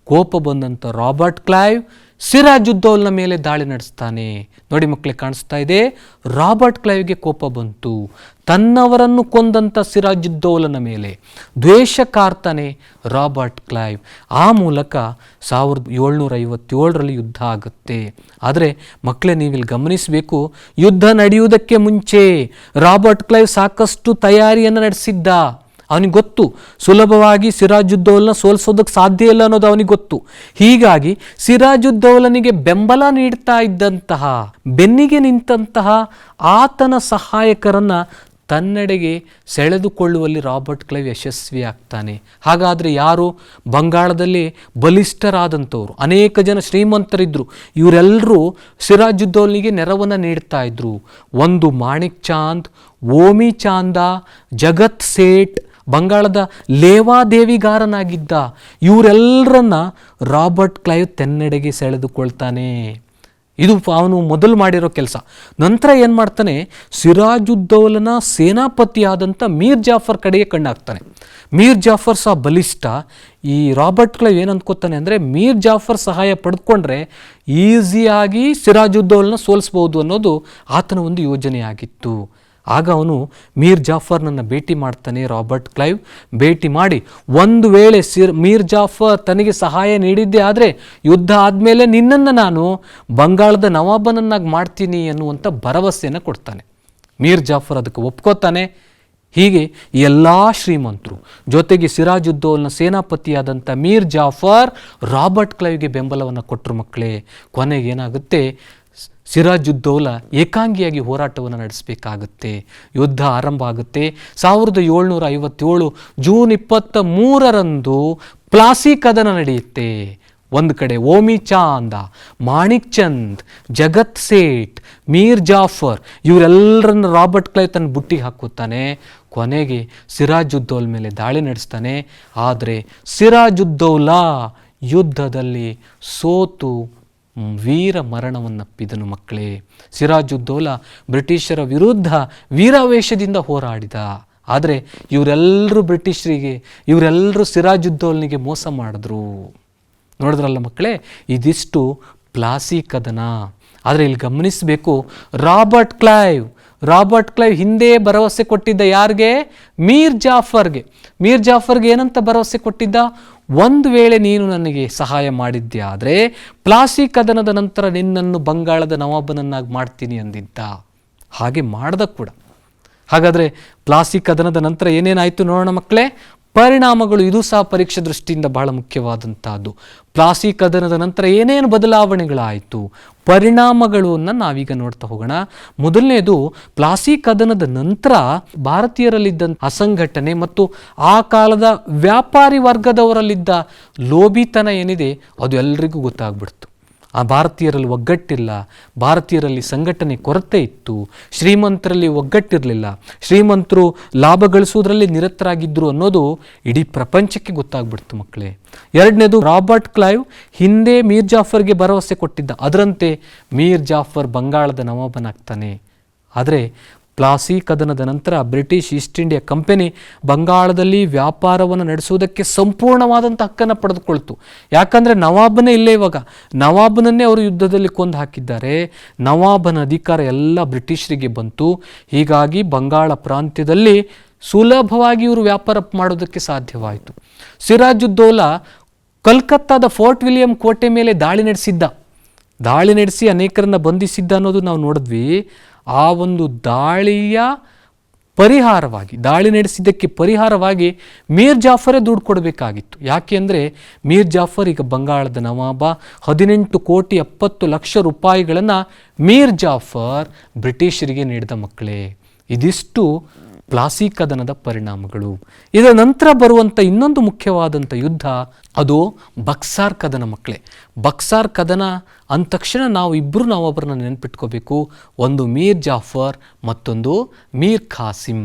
ಕೋಪ ಬಂದಂಥ ರಾಬರ್ಟ್ ಕ್ಲೈವ್ ಸಿರಾಜುದ್ದೌಲನ ಮೇಲೆ ದಾಳಿ ನಡೆಸ್ತಾನೆ. ನೋಡಿ ಮಕ್ಕಳೇ, ಕಾಣಿಸ್ತಾ ಇದೆ, ರಾಬರ್ಟ್ ಕ್ಲೈವ್ಗೆ ಕೋಪ ಬಂತು. ತನ್ನವರನ್ನು ಕೊಂದಂಥ ಸಿರಾಜುದ್ದೌಲನ ಮೇಲೆ ದ್ವೇಷ ಕಾರ್ತಾನೆ ರಾಬರ್ಟ್ ಕ್ಲೈವ್. ಆ ಮೂಲಕ 1757ರಲ್ಲಿ ಯುದ್ಧ ಆಗುತ್ತೆ. ಆದರೆ ಮಕ್ಕಳೇ, ನೀವಿಲ್ಲಿ ಗಮನಿಸಬೇಕು, ಯುದ್ಧ ನಡೆಯುವುದಕ್ಕೆ ಮುಂಚೆ ರಾಬರ್ಟ್ ಕ್ಲೈವ್ ಸಾಕಷ್ಟು ತಯಾರಿಯನ್ನು ನಡೆಸಿದ್ದ. ಅವನಿಗೆ ಗೊತ್ತು ಸುಲಭವಾಗಿ ಸಿರಾಜುದ್ದೌಲನ ಸೋಲಿಸೋದಕ್ಕೆ ಸಾಧ್ಯ ಇಲ್ಲ ಅನ್ನೋದು ಅವನಿಗೆ ಗೊತ್ತು. ಹೀಗಾಗಿ ಸಿರಾಜುದ್ದೌಲನಿಗೆ ಬೆಂಬಲ ನೀಡ್ತಾ ಇದ್ದಂತಹ, ಬೆನ್ನಿಗೆ ನಿಂತಹ ಆತನ ಸಹಾಯಕರನ್ನು ತನ್ನೆಡೆಗೆ ಸೆಳೆದುಕೊಳ್ಳುವಲ್ಲಿ ರಾಬರ್ಟ್ ಕ್ಲೈವ್ ಯಶಸ್ವಿ ಆಗ್ತಾನೆ. ಹಾಗಾದರೆ ಯಾರು? ಬಂಗಾಳದಲ್ಲಿ ಬಲಿಷ್ಠರಾದಂಥವ್ರು, ಅನೇಕ ಜನ ಶ್ರೀಮಂತರಿದ್ದರು. ಇವರೆಲ್ಲರೂ ಸಿರಾಜುದ್ದೌಲನಿಗೆ ನೆರವನ್ನು ನೀಡ್ತಾ ಇದ್ರು. ಒಂದು ಮಾಣಿಕ್ ಚಾಂದ್, ಓಮಿ ಚಾಂದ, ಜಗತ್ ಸೇಠ್, ಬಂಗಾಳದ ಲೇವಾದೇವಿಗಾರನಾಗಿದ್ದ. ಇವರೆಲ್ಲರನ್ನ ರಾಬರ್ಟ್ ಕ್ಲೈವ್ ತನ್ನೆಡೆಗೆ ಸೆಳೆದುಕೊಳ್ತಾನೆ. ಇದು ಅವನು ಮೊದಲು ಮಾಡಿರೋ ಕೆಲಸ. ನಂತರ ಏನು ಮಾಡ್ತಾನೆ, ಸಿರಾಜುದ್ದೌಲನ ಸೇನಾಪತಿಯಾದಂಥ ಮೀರ್ ಜಾಫರ್ ಕಡೆಗೆ ಕಣ್ಣಾಗ್ತಾನೆ. ಮೀರ್ ಜಾಫರ್ ಸಹ ಬಲಿಷ್ಠ. ಈ ರಾಬರ್ಟ್ ಕ್ಲೈವ್ ಏನು ಅಂದ್ಕೋತಾನೆ ಅಂದರೆ, ಮೀರ್ ಜಾಫರ್ ಸಹಾಯ ಪಡೆದುಕೊಂಡ್ರೆ ಈಸಿಯಾಗಿ ಸಿರಾಜುದ್ದೌಲನ ಸೋಲಿಸ್ಬೋದು ಅನ್ನೋದು ಆತನ ಒಂದು ಯೋಜನೆಯಾಗಿತ್ತು. ಆಗ ಅವನು ಮೀರ್ ಜಾಫರ್ನನ್ನು ಭೇಟಿ ಮಾಡ್ತಾನೆ. ರಾಬರ್ಟ್ ಕ್ಲೈವ್ ಭೇಟಿ ಮಾಡಿ, ಒಂದು ವೇಳೆ ಮೀರ್ ಜಾಫರ್ ತನಗೆ ಸಹಾಯ ನೀಡಿದ್ದೇ ಆದರೆ ಯುದ್ಧ ಆದಮೇಲೆ ನಿನ್ನನ್ನು ನಾನು ಬಂಗಾಳದ ನವಾಬನನ್ನಾಗಿ ಮಾಡ್ತೀನಿ ಅನ್ನುವಂಥ ಭರವಸೆಯನ್ನು ಕೊಡ್ತಾನೆ. ಮೀರ್ ಜಾಫರ್ ಅದಕ್ಕೆ ಒಪ್ಕೋತಾನೆ. ಹೀಗೆ ಎಲ್ಲ ಶ್ರೀಮಂತರು ಜೊತೆಗೆ ಸಿರಾಜುದ್ದೌಲ್ನ ಸೇನಾಪತಿಯಾದಂಥ ಮೀರ್ ಜಾಫರ್ ರಾಬರ್ಟ್ ಕ್ಲೈವ್ಗೆ ಬೆಂಬಲವನ್ನು ಕೊಟ್ಟರು. ಮಕ್ಕಳೇ, ಕೊನೆಗೆ ಏನಾಗುತ್ತೆ, ಸಿರಾಜುದ್ದೌಲ ಏಕಾಂಗಿಯಾಗಿ ಹೋರಾಟವನ್ನು ನಡೆಸಬೇಕಾಗುತ್ತೆ. ಯುದ್ಧ ಆರಂಭ ಆಗುತ್ತೆ. 1757 ಜೂನ್ 23 ಪ್ಲಾಸಿ ಕದನ ನಡೆಯುತ್ತೆ. ಒಂದು ಕಡೆ ಓಮಿ ಚಾಂದ, ಮಾಣಿಕ್ ಚಂದ್, ಜಗತ್ ಸೇಠ್, ಮೀರ್ ಜಾಫರ್ ಇವರೆಲ್ಲರನ್ನು ರಾಬರ್ಟ್ ಕ್ಲೈವ್ ತನ್ನ ಬುಟ್ಟಿಗೆ ಹಾಕುತ್ತಾನೆ. ಕೊನೆಗೆ ಸಿರಾಜುದ್ದೌಲ ಮೇಲೆ ದಾಳಿ ನಡೆಸ್ತಾನೆ. ಆದರೆ ಸಿರಾಜುದ್ದೌಲ ಯುದ್ಧದಲ್ಲಿ ಸೋತು ವೀರ ಮರಣವನ್ನಪ್ಪಿದನು. ಮಕ್ಕಳೇ, ಸಿರಾಜುದ್ದೌಲ ಬ್ರಿಟಿಷರ ವಿರುದ್ಧ ವೀರಾವೇಶದಿಂದ ಹೋರಾಡಿದ. ಆದರೆ ಇವರೆಲ್ಲರೂ ಸಿರಾಜುದ್ದೌಲನಿಗೆ ಮೋಸ ಮಾಡಿದ್ರು. ನೋಡಿದ್ರಲ್ಲ ಮಕ್ಕಳೇ, ಇದಿಷ್ಟು ಪ್ಲಾಸಿ ಕದನ. ಆದರೆ ಇಲ್ಲಿ ಗಮನಿಸಬೇಕು, ರಾಬರ್ಟ್ ಕ್ಲೈವ್ ಹಿಂದೆ ಭರವಸೆ ಕೊಟ್ಟಿದ್ದ ಯಾರಿಗೆ? ಮೀರ್ ಜಾಫರ್ಗೆ ಏನಂತ ಭರವಸೆ ಕೊಟ್ಟಿದ್ದ? ಒಂದು ವೇಳೆ ನೀನು ನನಗೆ ಸಹಾಯ ಮಾಡಿದ್ದೆ ಆದರೆ ಪ್ಲಾಸಿ ಕದನದ ನಂತರ ನಿನ್ನನ್ನು ಬಂಗಾಳದ ನವಾಬನನ್ನಾಗಿ ಮಾಡ್ತೀನಿ ಅಂದಿದ್ದ. ಹಾಗೆ ಮಾಡ್ದ ಕೂಡ. ಹಾಗಾದರೆ ಪ್ಲಾಸಿ ಕದನದ ನಂತರ ಏನೇನಾಯಿತು ನೋಡೋಣ ಮಕ್ಕಳೇ. ಪರಿಣಾಮಗಳು, ಇದು ಸಹ ಪರೀಕ್ಷೆ ದೃಷ್ಟಿಯಿಂದ ಬಹಳ ಮುಖ್ಯವಾದಂಥದ್ದು. ಪ್ಲಾಸಿ ಕದನದ ನಂತರ ಏನೇನು ಬದಲಾವಣೆಗಳಾಯಿತು, ಪರಿಣಾಮಗಳನ್ನು ನಾವೀಗ ನೋಡ್ತಾ ಹೋಗೋಣ. ಮೊದಲನೇದು, ಪ್ಲಾಸಿ ಕದನದ ನಂತರ ಭಾರತೀಯರಲ್ಲಿದ್ದ ಅಸಂಘಟನೆ ಮತ್ತು ಆ ಕಾಲದ ವ್ಯಾಪಾರಿ ವರ್ಗದವರಲ್ಲಿದ್ದ ಲೋಭಿತನ ಏನಿದೆ ಅದು ಎಲ್ರಿಗೂ ಗೊತ್ತಾಗ್ಬಿಡ್ತು. ಆ ಭಾರತೀಯರಲ್ಲಿ ಒಗ್ಗಟ್ಟಿಲ್ಲ, ಭಾರತೀಯರಲ್ಲಿ ಸಂಘಟನೆ ಕೊರತೆ ಇತ್ತು, ಶ್ರೀಮಂತರಲ್ಲಿ ಒಗ್ಗಟ್ಟಿರಲಿಲ್ಲ, ಶ್ರೀಮಂತರು ಲಾಭ ಗಳಿಸುವುದರಲ್ಲಿ ನಿರತರಾಗಿದ್ದರು ಅನ್ನೋದು ಇಡೀ ಪ್ರಪಂಚಕ್ಕೆ ಗೊತ್ತಾಗ್ಬಿಡ್ತು ಮಕ್ಕಳೇ. ಎರಡನೇದು, ರಾಬರ್ಟ್ ಕ್ಲೈವ್ ಹಿಂದೆ ಮೀರ್ ಜಾಫರ್ಗೆ ಭರವಸೆ ಕೊಟ್ಟಿದ್ದ, ಅದರಂತೆ ಮೀರ್ ಜಾಫರ್ ಬಂಗಾಳದ ನವಾಬನಾಗ್ತಾನೆ. ಆದರೆ ಪ್ಲಾಸಿ ಕದನದ ನಂತರ ಬ್ರಿಟಿಷ್ ಈಸ್ಟ್ ಇಂಡಿಯಾ ಕಂಪನಿ ಬಂಗಾಳದಲ್ಲಿ ವ್ಯಾಪಾರವನ್ನು ನಡೆಸುವುದಕ್ಕೆ ಸಂಪೂರ್ಣವಾದಂಥ ಹಕ್ಕನ್ನು ಪಡೆದುಕೊಳ್ತು. ಯಾಕಂದರೆ ನವಾಬನೇ ಇಲ್ಲೇ, ಇವಾಗ ನವಾಬನನ್ನೇ ಅವರು ಯುದ್ಧದಲ್ಲಿ ಕೊಂದು ಹಾಕಿದ್ದಾರೆ. ನವಾಬನ ಅಧಿಕಾರ ಎಲ್ಲ ಬ್ರಿಟಿಷರಿಗೆ ಬಂತು. ಹೀಗಾಗಿ ಬಂಗಾಳ ಪ್ರಾಂತ್ಯದಲ್ಲಿ ಸುಲಭವಾಗಿ ಇವರು ವ್ಯಾಪಾರ ಮಾಡೋದಕ್ಕೆ ಸಾಧ್ಯವಾಯಿತು. ಸಿರಾಜುದ್ದೌಲ ಕಲ್ಕತ್ತಾದ ಫೋರ್ಟ್ ವಿಲಿಯಂ ಕೋಟೆ ಮೇಲೆ ದಾಳಿ ನಡೆಸಿ ಅನೇಕರನ್ನ ಬಂಧಿಸಿದ್ದ ಅನ್ನೋದು ನಾವು ನೋಡಿದ್ವಿ. ಆ ಒಂದು ದಾಳಿ ನಡೆಸಿದ್ದಕ್ಕೆ ಪರಿಹಾರವಾಗಿ ಮೀರ್ ಜಾಫರೇ ದುಡ್ಡು ಕೊಡಬೇಕಾಗಿತ್ತು. ಯಾಕೆ ಅಂದರೆ ಮೀರ್ ಜಾಫರ್ ಈಗ ಬಂಗಾಳದ ನವಾಬ. 18,70,00,000 ರೂಪಾಯಿಗಳನ್ನು ಮೀರ್ ಜಾಫರ್ ಬ್ರಿಟಿಷರಿಗೆ ನೀಡಿದ. ಮಕ್ಕಳೇ, ಇದಿಷ್ಟು ಪ್ಲಾಸಿ ಕದನದ ಪರಿಣಾಮಗಳು. ಇದರ ನಂತರ ಬರುವಂಥ ಇನ್ನೊಂದು ಮುಖ್ಯವಾದಂಥ ಯುದ್ಧ ಅದು ಬಕ್ಸಾರ್ ಕದನ. ಮಕ್ಕಳೇ, ಬಕ್ಸಾರ್ ಕದನ ಅಂದ ತಕ್ಷಣ ನಾವು ಇಬ್ಬರು ನವಾಬರನ್ನ ನೆನಪಿಟ್ಕೋಬೇಕು. ಒಂದು ಮೀರ್ ಜಾಫರ್, ಮತ್ತೊಂದು ಮೀರ್ ಖಾಸಿಂ.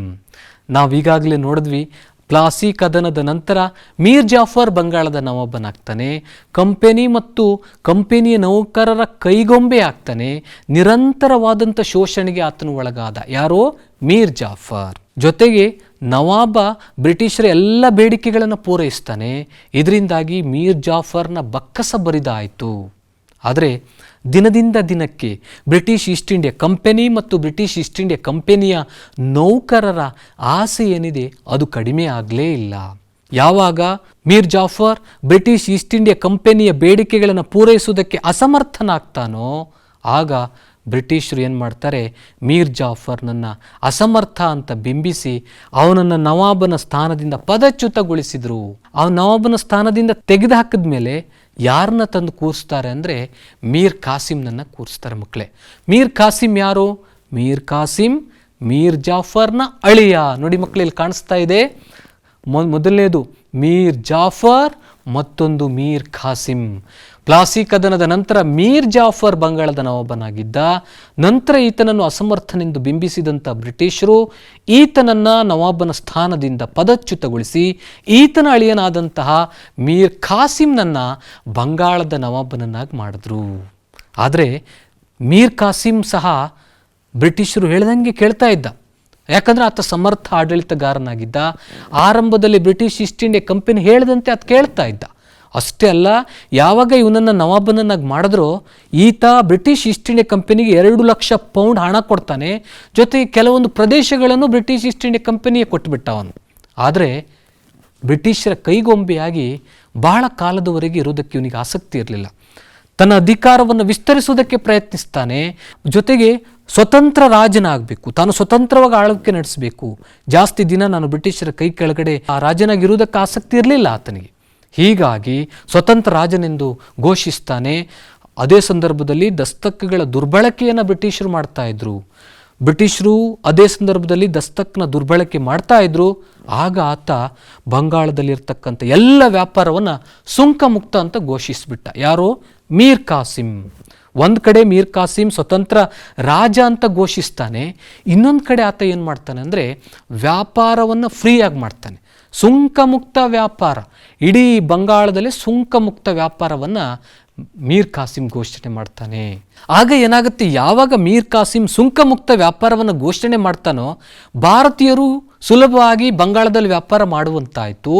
ನಾವೀಗಾಗಲೇ ನೋಡಿದ್ವಿ, ಪ್ಲಾಸಿ ಕದನದ ನಂತರ ಮೀರ್ ಜಾಫರ್ ಬಂಗಾಳದ ನವಾಬನಾಗ್ತಾನೆ. ಕಂಪೆನಿ ಮತ್ತು ಕಂಪೆನಿಯ ನೌಕರರ ಕೈಗೊಂಬೆ ಆಗ್ತಾನೆ. ನಿರಂತರವಾದಂಥ ಶೋಷಣೆಗೆ ಆತನು ಒಳಗಾದ. ಯಾರೋ? ಮೀರ್ ಜಾಫರ್. ಜೊತೆಗೆ ನವಾಬ ಬ್ರಿಟಿಷರ ಎಲ್ಲ ಬೇಡಿಕೆಗಳನ್ನು ಪೂರೈಸ್ತಾನೆ. ಇದರಿಂದಾಗಿ ಮೀರ್ ಜಾಫರ್ನ ಬಕ್ಕಸ ಬರಿದಾಯಿತು. ಆದರೆ ದಿನದಿಂದ ದಿನಕ್ಕೆ ಬ್ರಿಟಿಷ್ ಈಸ್ಟ್ ಇಂಡಿಯಾ ಕಂಪೆನಿ ಮತ್ತು ಬ್ರಿಟಿಷ್ ಈಸ್ಟ್ ಇಂಡಿಯಾ ಕಂಪೆನಿಯ ನೌಕರರ ಆಸೆ ಏನಿದೆ ಅದು ಕಡಿಮೆ ಆಗಲೇ ಇಲ್ಲ. ಯಾವಾಗ Mir Jafar British East India ಕಂಪೆನಿಯ ಬೇಡಿಕೆಗಳನ್ನು ಪೂರೈಸುವುದಕ್ಕೆ ಅಸಮರ್ಥನಾಗ್ತಾನೋ ಆಗ ಬ್ರಿಟಿಷರು ಏನು ಮಾಡ್ತಾರೆ, ಮೀರ್ ಜಾಫರ್ನನ್ನು ಅಸಮರ್ಥ ಅಂತ ಬಿಂಬಿಸಿ ಅವನನ್ನು ನವಾಬನ ಸ್ಥಾನದಿಂದ ಪದಚ್ಯುತಗೊಳಿಸಿದರು. ಆ ನವಾಬನ ಸ್ಥಾನದಿಂದ ತೆಗೆದು ಹಾಕಿದ ಮೇಲೆ ಯಾರನ್ನ ತಂದು ಕೂರಿಸ್ತಾರೆ ಅಂದರೆ ಮೀರ್ ಖಾಸಿಂನನ್ನು ಕೂರಿಸ್ತಾರೆ. ಮಕ್ಕಳೇ, ಮೀರ್ ಖಾಸಿಂ ಯಾರು? ಮೀರ್ ಖಾಸಿಂ ಮೀರ್ ಜಾಫರ್ನ ಅಳಿಯ. ನೋಡಿ ಮಕ್ಕಳು, ಇಲ್ಲಿ ಕಾಣಿಸ್ತಾ ಇದೆ. ಮೊದಲನೇದು ಮೀರ್ ಜಾಫರ್, ಮತ್ತೊಂದು ಮೀರ್ ಖಾಸಿಂ. ಪ್ಲಾಸಿ ಕದನದ ನಂತರ ಮೀರ್ ಜಾಫರ್ ಬಂಗಾಳದ ನವಾಬನಾಗಿದ್ದ. ನಂತರ ಈತನನ್ನು ಅಸಮರ್ಥನೆಂದು ಬಿಂಬಿಸಿದಂಥ ಬ್ರಿಟಿಷರು ಈತನನ್ನು ನವಾಬನ ಸ್ಥಾನದಿಂದ ಪದಚ್ಯುತಗೊಳಿಸಿ ಈತನ ಅಳಿಯನಾದಂತಹ ಮೀರ್ ಖಾಸಿಂನನ್ನು ಬಂಗಾಳದ ನವಾಬನನ್ನಾಗಿ ಮಾಡಿದ್ರು. ಆದರೆ ಮೀರ್ ಕಾಸಿಂ ಸಹ ಬ್ರಿಟಿಷರು ಹೇಳ್ದಂಗೆ ಕೇಳ್ತಾ ಇದ್ದ. ಯಾಕಂದರೆ ಆತ ಸಮರ್ಥ ಆಡಳಿತಗಾರನಾಗಿದ್ದ. ಆರಂಭದಲ್ಲಿ ಬ್ರಿಟಿಷ್ ಈಸ್ಟ್ ಇಂಡಿಯಾ ಕಂಪನಿ ಹೇಳಿದಂತೆ ಆತ ಕೇಳ್ತಾ ಇದ್ದ. ಅಷ್ಟೇ ಅಲ್ಲ, ಯಾವಾಗ ಇವನನ್ನು ನವಾಬನನ್ನಾಗಿ ಮಾಡಿದ್ರೋ ಈತ ಬ್ರಿಟಿಷ್ ಈಸ್ಟ್ ಇಂಡಿಯಾ ಕಂಪನಿಗೆ 2 ಲಕ್ಷ ಪೌಂಡ್ ಹಣ ಕೊಡ್ತಾನೆ. ಜೊತೆಗೆ ಕೆಲವೊಂದು ಪ್ರದೇಶಗಳನ್ನು ಬ್ರಿಟಿಷ್ ಈಸ್ಟ್ ಇಂಡಿಯಾ ಕಂಪನಿಗೆ ಕೊಟ್ಟುಬಿಟ್ಟ ಅವನು. ಆದರೆ ಬ್ರಿಟಿಷರ ಕೈಗೊಂಬೆಯಾಗಿ ಬಹಳ ಕಾಲದವರೆಗೆ ಇರೋದಕ್ಕೆ ಇವನಿಗೆ ಆಸಕ್ತಿ ಇರಲಿಲ್ಲ. ತನ್ನ ಅಧಿಕಾರವನ್ನು ವಿಸ್ತರಿಸುವುದಕ್ಕೆ ಪ್ರಯತ್ನಿಸ್ತಾನೆ. ಜೊತೆಗೆ ಸ್ವತಂತ್ರ ರಾಜನಾಗಬೇಕು, ತಾನು ಸ್ವತಂತ್ರವಾಗಿ ಆಳ್ವಿಕೆ ನಡೆಸಬೇಕು. ಜಾಸ್ತಿ ದಿನ ನಾನು ಬ್ರಿಟಿಷರ ಕೈ ಕೆಳಗಡೆ ಆ ರಾಜನಾಗಿರುವುದಕ್ಕೆ ಆಸಕ್ತಿ ಇರಲಿಲ್ಲ ಆತನಿಗೆ. ಹೀಗಾಗಿ ಸ್ವತಂತ್ರ ರಾಜನೆಂದು ಘೋಷಿಸ್ತಾನೆ. ಅದೇ ಸಂದರ್ಭದಲ್ಲಿ ದಸ್ತಕ್ಗಳ ದುರ್ಬಳಕೆಯನ್ನು ಬ್ರಿಟಿಷರು ಮಾಡ್ತಾ ಇದ್ರು. ಬ್ರಿಟಿಷರು ಅದೇ ಸಂದರ್ಭದಲ್ಲಿ ದಸ್ತಕ್ನ ದುರ್ಬಳಕೆ ಮಾಡ್ತಾ ಇದ್ರು. ಆಗ ಆತ ಬಂಗಾಳದಲ್ಲಿರ್ತಕ್ಕಂಥ ಎಲ್ಲ ವ್ಯಾಪಾರವನ್ನು ಸುಂಕ ಮುಕ್ತ ಅಂತ ಘೋಷಿಸಿಬಿಟ್ಟ. ಯಾರು? ಮೀರ್ ಕಾಸಿಂ. ಒಂದು ಕಡೆ ಮೀರ್ ಕಾಸಿಂ ಸ್ವತಂತ್ರ ರಾಜ ಅಂತ ಘೋಷಿಸ್ತಾನೆ, ಇನ್ನೊಂದು ಕಡೆ ಆತ ಏನು ಮಾಡ್ತಾನೆ ಅಂದರೆ ವ್ಯಾಪಾರವನ್ನು ಫ್ರೀಯಾಗಿ ಮಾಡ್ತಾನೆ. ಸುಂಕ ಮುಕ್ತ ವ್ಯಾಪಾರ, ಇಡೀ ಬಂಗಾಳದಲ್ಲಿ ಸುಂಕ ಮುಕ್ತ ವ್ಯಾಪಾರವನ್ನು ಮೀರ್ ಕಾಸಿಂ ಘೋಷಣೆ ಮಾಡ್ತಾನೆ. ಆಗ ಏನಾಗುತ್ತೆ, ಯಾವಾಗ ಮೀರ್ ಕಾಸಿಂ ಸುಂಕ ಮುಕ್ತ ವ್ಯಾಪಾರವನ್ನು ಘೋಷಣೆ ಮಾಡ್ತಾನೋ ಭಾರತೀಯರು ಸುಲಭವಾಗಿ ಬಂಗಾಳದಲ್ಲಿ ವ್ಯಾಪಾರ ಮಾಡುವಂತಾಯಿತು.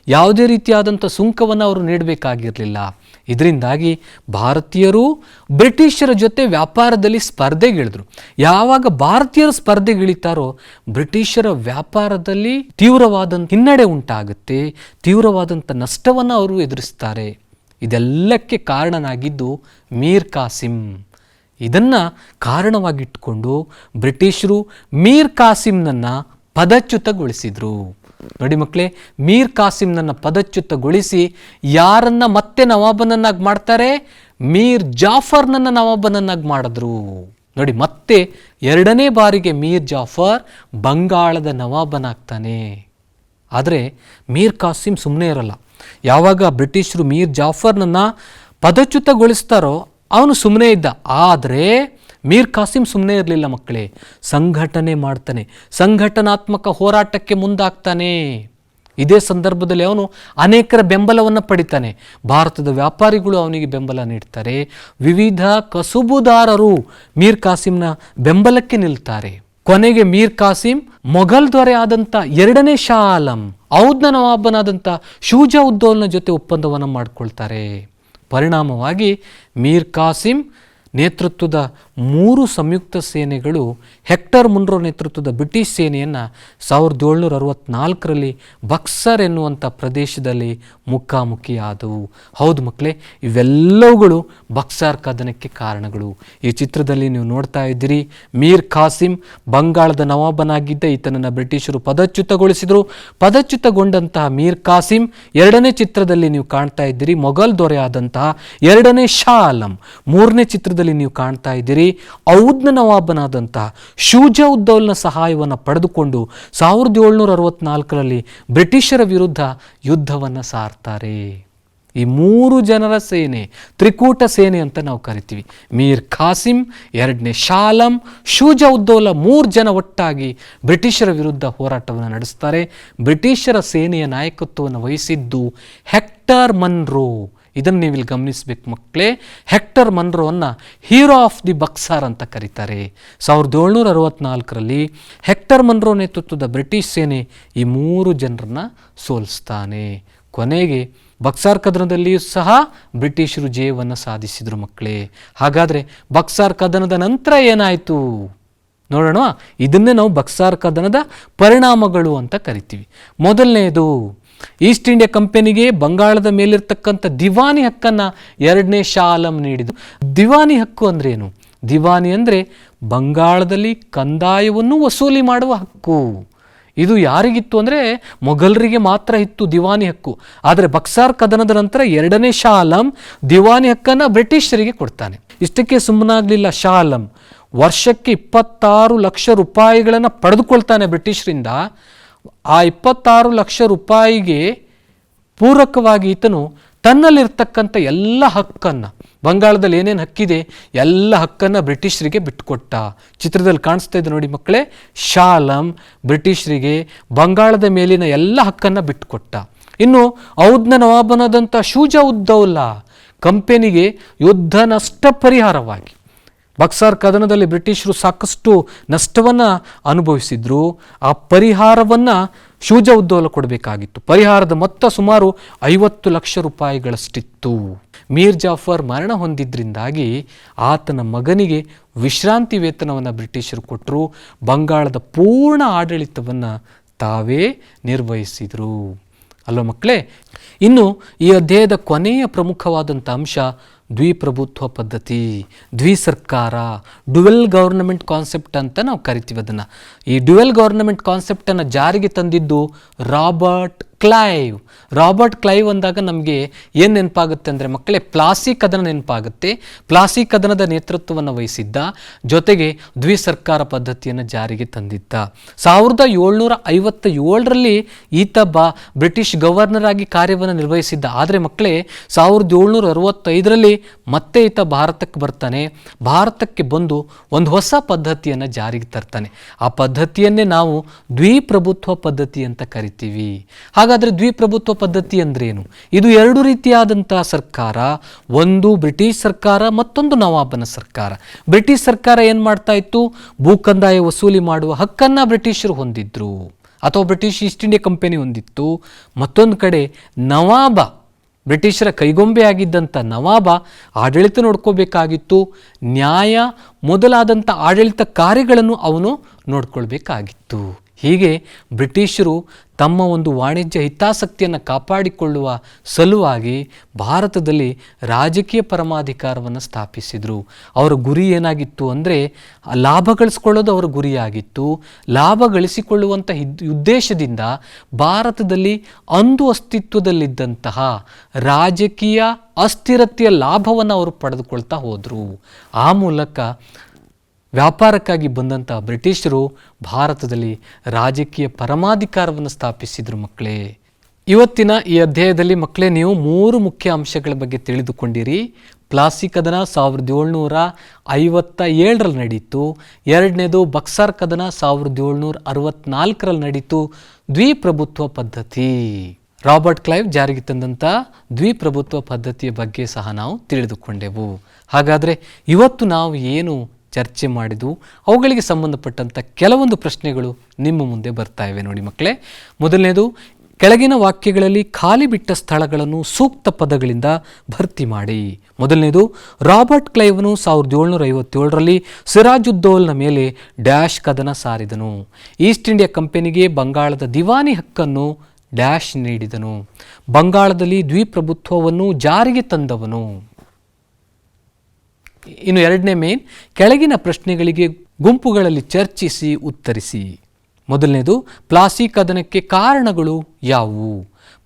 ಯಾವುದೇ ರೀತಿಯಾದಂಥ ಸುಂಕವನ್ನು ಅವರು ನೀಡಬೇಕಾಗಿರಲಿಲ್ಲ. ಇದರಿಂದಾಗಿ ಭಾರತೀಯರು ಬ್ರಿಟಿಷರ ಜೊತೆ ವ್ಯಾಪಾರದಲ್ಲಿ ಸ್ಪರ್ಧೆಗಿಳಿದ್ರು. ಯಾವಾಗ ಭಾರತೀಯರು ಸ್ಪರ್ಧೆಗಿಳಿತಾರೋ ಬ್ರಿಟಿಷರ ವ್ಯಾಪಾರದಲ್ಲಿ ತೀವ್ರವಾದಂಥ ಹಿನ್ನಡೆ ಉಂಟಾಗುತ್ತೆ, ತೀವ್ರವಾದಂಥ ನಷ್ಟವನ್ನು ಅವರು ಎದುರಿಸ್ತಾರೆ. ಇದೆಲ್ಲಕ್ಕೆ ಕಾರಣನಾಗಿದ್ದು ಮೀರ್ ಕಾಸಿಂ. ಇದನ್ನು ಕಾರಣವಾಗಿಟ್ಟುಕೊಂಡು ಬ್ರಿಟಿಷರು ಮೀರ್ ಕಾಸಿಂನನ್ನು ಪದಚ್ಯುತಗೊಳಿಸಿದರು. ನೋಡಿ ಮಕ್ಕಳೇ, ಮೀರ್ ಕಾಸಿಂನನ್ನು ಪದಚ್ಯುತಗೊಳಿಸಿ ಯಾರನ್ನ ಮತ್ತೆ ನವಾಬನನ್ನಾಗಿ ಮಾಡ್ತಾರೆ? ಮೀರ್ ಜಾಫರ್ನನ್ನು ನವಾಬನನ್ನಾಗಿ ಮಾಡಿದ್ರು. ನೋಡಿ, ಮತ್ತೆ 2ನೇ ಬಾರಿಗೆ ಮೀರ್ ಜಾಫರ್ ಬಂಗಾಳದ ನವಾಬನಾಗ್ತಾನೆ. ಆದರೆ ಮೀರ್ ಕಾಸಿಂ ಸುಮ್ಮನೆ ಇರಲ್ಲ. ಯಾವಾಗ ಬ್ರಿಟಿಷರು ಮೀರ್ ಜಾಫರ್ನನ್ನು ಪದಚ್ಯುತಗೊಳಿಸ್ತಾರೋ ಅವನು ಸುಮ್ಮನೆ ಇದ್ದ. ಆದರೆ ಮೀರ್ ಕಾಸಿಂ ಸುಮ್ಮನೆ ಇರಲಿಲ್ಲ ಮಕ್ಕಳೇ, ಸಂಘಟನೆ ಮಾಡ್ತಾನೆ, ಸಂಘಟನಾತ್ಮಕ ಹೋರಾಟಕ್ಕೆ ಮುಂದಾಗ್ತಾನೆ. ಇದೇ ಸಂದರ್ಭದಲ್ಲಿ ಅವನು ಅನೇಕರ ಬೆಂಬಲವನ್ನು ಪಡಿತಾನೆ. ಭಾರತದ ವ್ಯಾಪಾರಿಗಳು ಅವನಿಗೆ ಬೆಂಬಲ ನೀಡ್ತಾರೆ. ವಿವಿಧ ಕಸುಬುದಾರರು ಮೀರ್ ಕಾಸಿಂನ ಬೆಂಬಲಕ್ಕೆ ನಿಲ್ತಾರೆ. ಕೊನೆಗೆ ಮೀರ್ ಕಾಸಿಂ ಮೊಘಲ್ ದೊರೆ ಆದಂಥ 2ನೇ ಶಾ ಆಲಂ, ಔದ್ನ ನವಾಬನಾದಂಥ ಶೂಜಾ ಉದ್ದೌಲ್ನ ಜೊತೆ ಒಪ್ಪಂದವನ್ನು ಮಾಡಿಕೊಳ್ತಾರೆ. ಪರಿಣಾಮವಾಗಿ ಮೀರ್ ಕಾಸಿಂ ನೇತೃತ್ವದ 3 ಸಂಯುಕ್ತ ಸೇನೆಗಳು ಹೆಕ್ಟರ್ ಮುನ್ರೋ ನೇತೃತ್ವದ ಬ್ರಿಟಿಷ್ ಸೇನೆಯನ್ನು 1764ರಲ್ಲಿ ಬಕ್ಸರ್ ಎನ್ನುವಂಥ ಪ್ರದೇಶದಲ್ಲಿ ಮುಖಾಮುಖಿಯಾದವು. ಹೌದು ಮಕ್ಕಳೇ, ಇವೆಲ್ಲವುಗಳು ಬಕ್ಸಾರ್ ಕದನಕ್ಕೆ ಕಾರಣಗಳು. ಈ ಚಿತ್ರದಲ್ಲಿ ನೀವು ನೋಡ್ತಾ ಇದ್ದೀರಿ, ಮೀರ್ ಕಾಸಿಂ ಬಂಗಾಳದ ನವಾಬನಾಗಿದ್ದ ಈತನನ್ನು ಬ್ರಿಟಿಷರು ಪದಚ್ಯುತಗೊಳಿಸಿದರು. ಪದಚ್ಯುತಗೊಂಡಂತಹ ಮೀರ್ ಕಾಸಿಂ 2ನೇ ಚಿತ್ರದಲ್ಲಿ ನೀವು ಕಾಣ್ತಾ ಇದ್ದೀರಿ ಮೊಘಲ್ ದೊರೆ ಆದಂತಹ 2ನೇ ಶಾ ಆಲಂ. 3ನೇ ಚಿತ್ರದಲ್ಲಿ ನೀವು ಕಾಣ್ತಾ ಇದ್ದೀರಿ ಔದ್ನ ನವಾಬನಾದಂತಹ ಶೂಜಾ ಉದ್ದೌಲ್ನ ಸಹಾಯವನ್ನು ಪಡೆದುಕೊಂಡು 1764ರಲ್ಲಿ ಬ್ರಿಟಿಷರ ವಿರುದ್ಧ ಯುದ್ಧವನ್ನು ಸಾರ್ತಾರೆ. ಈ 3 ಜನರ ಸೇನೆ ತ್ರಿಕೂಟ ಸೇನೆ ಅಂತ ನಾವು ಕರಿತೀವಿ. ಮೀರ್ ಕಾಸಿಂ, 2ನೇ ಶಾ ಆಲಂ, ಶೂಜಾ ಉದ್ದೌಲ 3 ಜನ ಒಟ್ಟಾಗಿ ಬ್ರಿಟಿಷರ ವಿರುದ್ಧ ಹೋರಾಟವನ್ನು ನಡೆಸ್ತಾರೆ. ಬ್ರಿಟಿಷರ ಸೇನೆಯ ನಾಯಕತ್ವವನ್ನು ವಹಿಸಿದ್ದು ಹೆಕ್ಟರ್ ಮನ್ರೋ. ಇದನ್ನು ನೀವು ಇಲ್ಲಿ ಗಮನಿಸಬೇಕು ಮಕ್ಕಳೇ. ಹೆಕ್ಟರ್ ಮನ್ರೋವನ್ನು ಹೀರೋ ಆಫ್ ದಿ ಬಕ್ಸಾರ್ ಅಂತ ಕರೀತಾರೆ. 1764ರಲ್ಲಿ ಹೆಕ್ಟರ್ ಮನ್ರೋ ನೇತೃತ್ವದ ಬ್ರಿಟಿಷ್ ಸೇನೆ ಈ 3 ಜನರನ್ನು ಸೋಲಿಸ್ತಾನೆ. ಕೊನೆಗೆ ಬಕ್ಸಾರ್ ಕದನದಲ್ಲಿಯೂ ಸಹ ಬ್ರಿಟಿಷರು ಜಯವನ್ನು ಸಾಧಿಸಿದರು ಮಕ್ಕಳೇ. ಹಾಗಾದರೆ ಬಕ್ಸಾರ್ ಕದನದ ನಂತರ ಏನಾಯಿತು ನೋಡೋಣ. ಇದನ್ನೇ ನಾವು ಬಕ್ಸಾರ್ ಕದನದ ಪರಿಣಾಮಗಳು ಅಂತ ಕರಿತೀವಿ. ಮೊದಲನೆಯದು, ಈಸ್ಟ್ ಇಂಡಿಯಾ ಕಂಪನಿಗೆ ಬಂಗಾಳದ ಮೇಲಿರ್ತಕ್ಕಂಥ ದಿವಾನಿ ಹಕ್ಕನ್ನು 2ನೇ ಶಾ ಆಲಂ ನೀಡಿದ್ದು. ದಿವಾನಿ ಹಕ್ಕು ಅಂದ್ರೇನು? ದಿವಾನಿ ಅಂದರೆ ಬಂಗಾಳದಲ್ಲಿ ಕಂದಾಯವನ್ನು ವಸೂಲಿ ಮಾಡುವ ಹಕ್ಕು. ಇದು ಯಾರಿಗಿತ್ತು ಅಂದರೆ ಮೊಘಲರಿಗೆ ಮಾತ್ರ ಇತ್ತು ದಿವಾನಿ ಹಕ್ಕು. ಆದರೆ ಬಕ್ಸಾರ್ ಕದನದ ನಂತರ 2ನೇ ಶಾ ಆಲಂ ದಿವಾನಿ ಹಕ್ಕನ್ನು ಬ್ರಿಟಿಷರಿಗೆ ಕೊಡ್ತಾನೆ. ಇಷ್ಟಕ್ಕೆ ಸುಮ್ಮನಾಗಲಿಲ್ಲ ಶಾ ಆಲಂ. ವರ್ಷಕ್ಕೆ 26 ಲಕ್ಷ ರೂಪಾಯಿಗಳನ್ನು ಪಡೆದುಕೊಳ್ತಾನೆ ಬ್ರಿಟಿಷರಿಂದ. ಆ 26 ಲಕ್ಷ ರೂಪಾಯಿಗೆ ಪೂರಕವಾಗಿ ಈತನು ತನ್ನಲ್ಲಿರ್ತಕ್ಕಂಥ ಎಲ್ಲ ಹಕ್ಕನ್ನು, ಬಂಗಾಳದಲ್ಲಿ ಏನೇನು ಹಕ್ಕಿದೆ ಎಲ್ಲ ಹಕ್ಕನ್ನು ಬ್ರಿಟಿಷರಿಗೆ ಬಿಟ್ಟುಕೊಟ್ಟ. ಚಿತ್ರದಲ್ಲಿ ಕಾಣಿಸ್ತಾ ಇದೆ ನೋಡಿ ಮಕ್ಕಳೇ, ಶಾ ಆಲಂ ಬ್ರಿಟಿಷರಿಗೆ ಬಂಗಾಳದ ಮೇಲಿನ ಎಲ್ಲ ಹಕ್ಕನ್ನು ಬಿಟ್ಟುಕೊಟ್ಟ. ಇನ್ನು ಔದ್ನ ನವಾಬನಾದಂಥ ಶೂಜಾ ಉದ್ದೌಲ ಕಂಪನಿಗೆ ಯುದ್ಧ ನಷ್ಟ ಪರಿಹಾರವಾಗಿ ಬಕ್ಸಾರ್ ಕದನದಲ್ಲಿ ಬ್ರಿಟಿಷರು ಸಾಕಷ್ಟು ನಷ್ಟವನ್ನು ಅನುಭವಿಸಿದ್ರು. ಆ ಪರಿಹಾರವನ್ನು ಶೂಜಾ ಉದ್ದೌಲ ಕೊಡಬೇಕಾಗಿತ್ತು. ಪರಿಹಾರದ ಮೊತ್ತ ಸುಮಾರು 50 ಲಕ್ಷ ರೂಪಾಯಿಗಳಷ್ಟಿತ್ತು. ಮೀರ್ ಜಾಫರ್ ಮರಣ ಹೊಂದಿದ್ರಿಂದಾಗಿ ಆತನ ಮಗನಿಗೆ ವಿಶ್ರಾಂತಿ ವೇತನವನ್ನು ಬ್ರಿಟಿಷರು ಕೊಟ್ಟರು. ಬಂಗಾಳದ ಪೂರ್ಣ ಆಡಳಿತವನ್ನು ತಾವೇ ನಿರ್ವಹಿಸಿದರು. ಅಲ್ವ ಮಕ್ಕಳೇ, ಇನ್ನು ಈ ಅಧ್ಯಾಯದ ಕೊನೆಯ ಪ್ರಮುಖವಾದಂಥ ಅಂಶ ದ್ವಿಪ್ರಭುತ್ವ ಪದ್ಧತಿ, ದ್ವಿಸರ್ಕಾರ, ಡ್ಯುವೆಲ್ ಗವರ್ನಮೆಂಟ್ ಕಾನ್ಸೆಪ್ಟ್ ಅಂತ ನಾವು ಕರಿತೀವಿ ಅದನ್ನು. ಈ ಡ್ಯುವೆಲ್ ಗವರ್ನಮೆಂಟ್ ಕಾನ್ಸೆಪ್ಟನ್ನು ಜಾರಿಗೆ ತಂದಿದ್ದು ರಾಬರ್ಟ್ ಕ್ಲೈವ್. ರಾಬರ್ಟ್ ಕ್ಲೈವ್ ಅಂದಾಗ ನಮಗೆ ಏನು ನೆನಪಾಗುತ್ತೆ ಅಂದರೆ ಮಕ್ಕಳೇ, ಪ್ಲಾಸಿ ಕದನ ನೆನಪಾಗುತ್ತೆ. ಪ್ಲಾಸಿ ಕದನದ ನೇತೃತ್ವವನ್ನು ವಹಿಸಿದ್ದ, ಜೊತೆಗೆ ದ್ವಿಸರ್ಕಾರ ಪದ್ಧತಿಯನ್ನು ಜಾರಿಗೆ ತಂದಿದ್ದ. 1757ರಲ್ಲಿ ಈತ ಬ್ರಿಟಿಷ್ ಗವರ್ನರ್ ಆಗಿ ಕಾರ್ಯವನ್ನು ನಿರ್ವಹಿಸಿದ್ದ. ಆದರೆ ಮಕ್ಕಳೇ, 1765ರಲ್ಲಿ ಮತ್ತೆ ಈತ ಭಾರತಕ್ಕೆ ಬರ್ತಾನೆ. ಭಾರತಕ್ಕೆ ಬಂದು ಒಂದು ಹೊಸ ಪದ್ಧತಿಯನ್ನು ಜಾರಿಗೆ ತರ್ತಾನೆ. ಆ ಪದ್ಧತಿಯನ್ನೇ ನಾವು ದ್ವಿಪ್ರಭುತ್ವ ಪದ್ಧತಿ ಅಂತ ಕರಿತೀವಿ. ಹಾಗಾದರೆ ದ್ವಿಪ್ರಭುತ್ವ ಪದ್ಧತಿ ಅಂದ್ರೇನು? ಇದು ಎರಡು ರೀತಿಯಾದಂಥ ಸರ್ಕಾರ, ಒಂದು ಬ್ರಿಟಿಷ್ ಸರ್ಕಾರ, ಮತ್ತೊಂದು ನವಾಬನ ಸರ್ಕಾರ. ಬ್ರಿಟಿಷ್ ಸರ್ಕಾರ ಏನು ಮಾಡ್ತಾ ಇತ್ತು? ಭೂಕಂದಾಯ ವಸೂಲಿ ಮಾಡುವ ಹಕ್ಕನ್ನು ಬ್ರಿಟಿಷರು ಹೊಂದಿದ್ರು, ಅಥವಾ ಬ್ರಿಟಿಷ್ ಈಸ್ಟ್ ಇಂಡಿಯಾ ಕಂಪನಿ ಹೊಂದಿತ್ತು. ಮತ್ತೊಂದು ಕಡೆ ನವಾಬ, ಬ್ರಿಟಿಷರ ಕೈಗೊಂಬೆ ಆಗಿದ್ದಂಥ ನವಾಬ ಆಡಳಿತ ನೋಡ್ಕೋಬೇಕಾಗಿತ್ತು. ನ್ಯಾಯ ಮೊದಲಾದಂಥ ಆಡಳಿತ ಕಾರ್ಯಗಳನ್ನು ಅವನು ನೋಡ್ಕೊಳ್ಬೇಕಾಗಿತ್ತು. ಹೀಗೆ ಬ್ರಿಟಿಷರು ತಮ್ಮ ಒಂದು ವಾಣಿಜ್ಯ ಹಿತಾಸಕ್ತಿಯನ್ನು ಕಾಪಾಡಿಕೊಳ್ಳುವ ಸಲುವಾಗಿ ಭಾರತದಲ್ಲಿ ರಾಜಕೀಯ ಪರಮಾಧಿಕಾರವನ್ನು ಸ್ಥಾಪಿಸಿದರು. ಅವರ ಗುರಿ ಏನಾಗಿತ್ತು ಅಂದರೆ ಲಾಭ ಗಳಿಸ್ಕೊಳ್ಳೋದು ಅವರ ಗುರಿಯಾಗಿತ್ತು. ಲಾಭ ಗಳಿಸಿಕೊಳ್ಳುವಂಥ ಉದ್ದೇಶದಿಂದ ಭಾರತದಲ್ಲಿ ಅಂದು ಅಸ್ತಿತ್ವದಲ್ಲಿದ್ದಂತಹ ರಾಜಕೀಯ ಅಸ್ಥಿರತೆಯ ಲಾಭವನ್ನು ಅವರು ಪಡೆದುಕೊಳ್ತಾ ಹೋದರು. ಆ ಮೂಲಕ ವ್ಯಾಪಾರಕ್ಕಾಗಿ ಬಂದಂಥ ಬ್ರಿಟಿಷರು ಭಾರತದಲ್ಲಿ ರಾಜಕೀಯ ಪರಮಾಧಿಕಾರವನ್ನು ಸ್ಥಾಪಿಸಿದರು. ಮಕ್ಕಳೇ, ಇವತ್ತಿನ ಈ ಅಧ್ಯಾಯದಲ್ಲಿ ಮಕ್ಕಳೇ ನೀವು 3 ಮುಖ್ಯ ಅಂಶಗಳ ಬಗ್ಗೆ ತಿಳಿದುಕೊಂಡಿರಿ. ಪ್ಲಾಸಿ ಕದನ 1757ರಲ್ಲಿ ನಡೀತು. ಎರಡನೇದು ಬಕ್ಸಾರ್ ಕದನ 1764ರಲ್ಲಿ ನಡೀತು. ದ್ವಿಪ್ರಭುತ್ವ ಪದ್ಧತಿ, ರಾಬರ್ಟ್ ಕ್ಲೈವ್ ಜಾರಿಗೆ ತಂದಂಥ ದ್ವಿಪ್ರಭುತ್ವ ಪದ್ಧತಿಯ ಬಗ್ಗೆ ಸಹ ನಾವು ತಿಳಿದುಕೊಂಡೆವು. ಹಾಗಾದರೆ ಇವತ್ತು ನಾವು ಏನು ಚರ್ಚೆ ಮಾಡಿದ್ದು, ಅವುಗಳಿಗೆ ಸಂಬಂಧಪಟ್ಟಂಥ ಕೆಲವೊಂದು ಪ್ರಶ್ನೆಗಳು ನಿಮ್ಮ ಮುಂದೆ ಬರ್ತಾ ಇವೆ ನೋಡಿ ಮಕ್ಕಳೇ. ಮೊದಲನೇದು, ಕೆಳಗಿನ ವಾಕ್ಯಗಳಲ್ಲಿ ಖಾಲಿ ಬಿಟ್ಟ ಸ್ಥಳಗಳನ್ನು ಸೂಕ್ತ ಪದಗಳಿಂದ ಭರ್ತಿ ಮಾಡಿ. ಮೊದಲನೇದು, ರಾಬರ್ಟ್ ಕ್ಲೈವ್ನು 1757ರಲ್ಲಿ ಸಿರಾಜುದ್ದೌಲನ ಮೇಲೆ ಡ್ಯಾಶ್ ಕದನ ಸಾರಿದನು. ಈಸ್ಟ್ ಇಂಡಿಯಾ ಕಂಪನಿಗೆ ಬಂಗಾಳದ ದಿವಾನಿ ಹಕ್ಕನ್ನು ಡ್ಯಾಶ್ ನೀಡಿದನು. ಬಂಗಾಳದಲ್ಲಿ ದ್ವಿಪ್ರಭುತ್ವವನ್ನು ಜಾರಿಗೆ ತಂದವನು. ಇನ್ನು ಎರಡನೇ ಮೇನ್, ಕೆಳಗಿನ ಪ್ರಶ್ನೆಗಳಿಗೆ ಗುಂಪುಗಳಲ್ಲಿ ಚರ್ಚಿಸಿ ಉತ್ತರಿಸಿ. ಮೊದಲನೇದು, ಪ್ಲಾಸಿ ಕದನಕ್ಕೆ ಕಾರಣಗಳು ಯಾವುವು?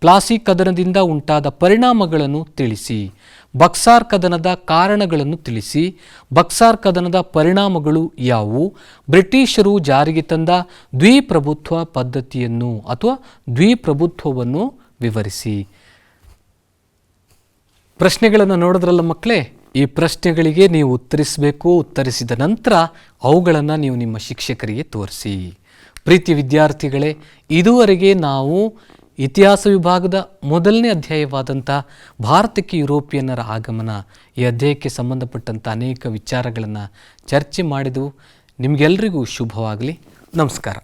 ಪ್ಲಾಸಿ ಕದನದಿಂದ ಉಂಟಾದ ಪರಿಣಾಮಗಳನ್ನು ತಿಳಿಸಿ. ಬಕ್ಸಾರ್ ಕದನದ ಕಾರಣಗಳನ್ನು ತಿಳಿಸಿ. ಬಕ್ಸಾರ್ ಕದನದ ಪರಿಣಾಮಗಳು ಯಾವುವು? ಬ್ರಿಟಿಷರು ಜಾರಿಗೆ ತಂದ ದ್ವಿಪ್ರಭುತ್ವ ಪದ್ಧತಿಯನ್ನು ಅಥವಾ ದ್ವಿಪ್ರಭುತ್ವವನ್ನು ವಿವರಿಸಿ. ಪ್ರಶ್ನೆಗಳನ್ನು ನೋಡಿದ್ರಲ್ಲ ಮಕ್ಕಳೇ, ಈ ಪ್ರಶ್ನೆಗಳಿಗೆ ನೀವು ಉತ್ತರಿಸಬೇಕು. ಉತ್ತರಿಸಿದ ನಂತರ ಅವುಗಳನ್ನು ನೀವು ನಿಮ್ಮ ಶಿಕ್ಷಕರಿಗೆ ತೋರಿಸಿ. ಪ್ರೀತಿ ವಿದ್ಯಾರ್ಥಿಗಳೇ, ಇದುವರೆಗೆ ನಾವು ಇತಿಹಾಸ ವಿಭಾಗದ ಮೊದಲನೇ ಅಧ್ಯಾಯವಾದಂಥ ಭಾರತಕ್ಕೆ ಯುರೋಪಿಯನ್ನರ ಆಗಮನ, ಈ ಅಧ್ಯಾಯಕ್ಕೆ ಸಂಬಂಧಪಟ್ಟಂಥ ಅನೇಕ ವಿಚಾರಗಳನ್ನು ಚರ್ಚೆ ಮಾಡಿದೆವು. ನಿಮಗೆಲ್ಲರಿಗೂ ಶುಭವಾಗಲಿ. ನಮಸ್ಕಾರ.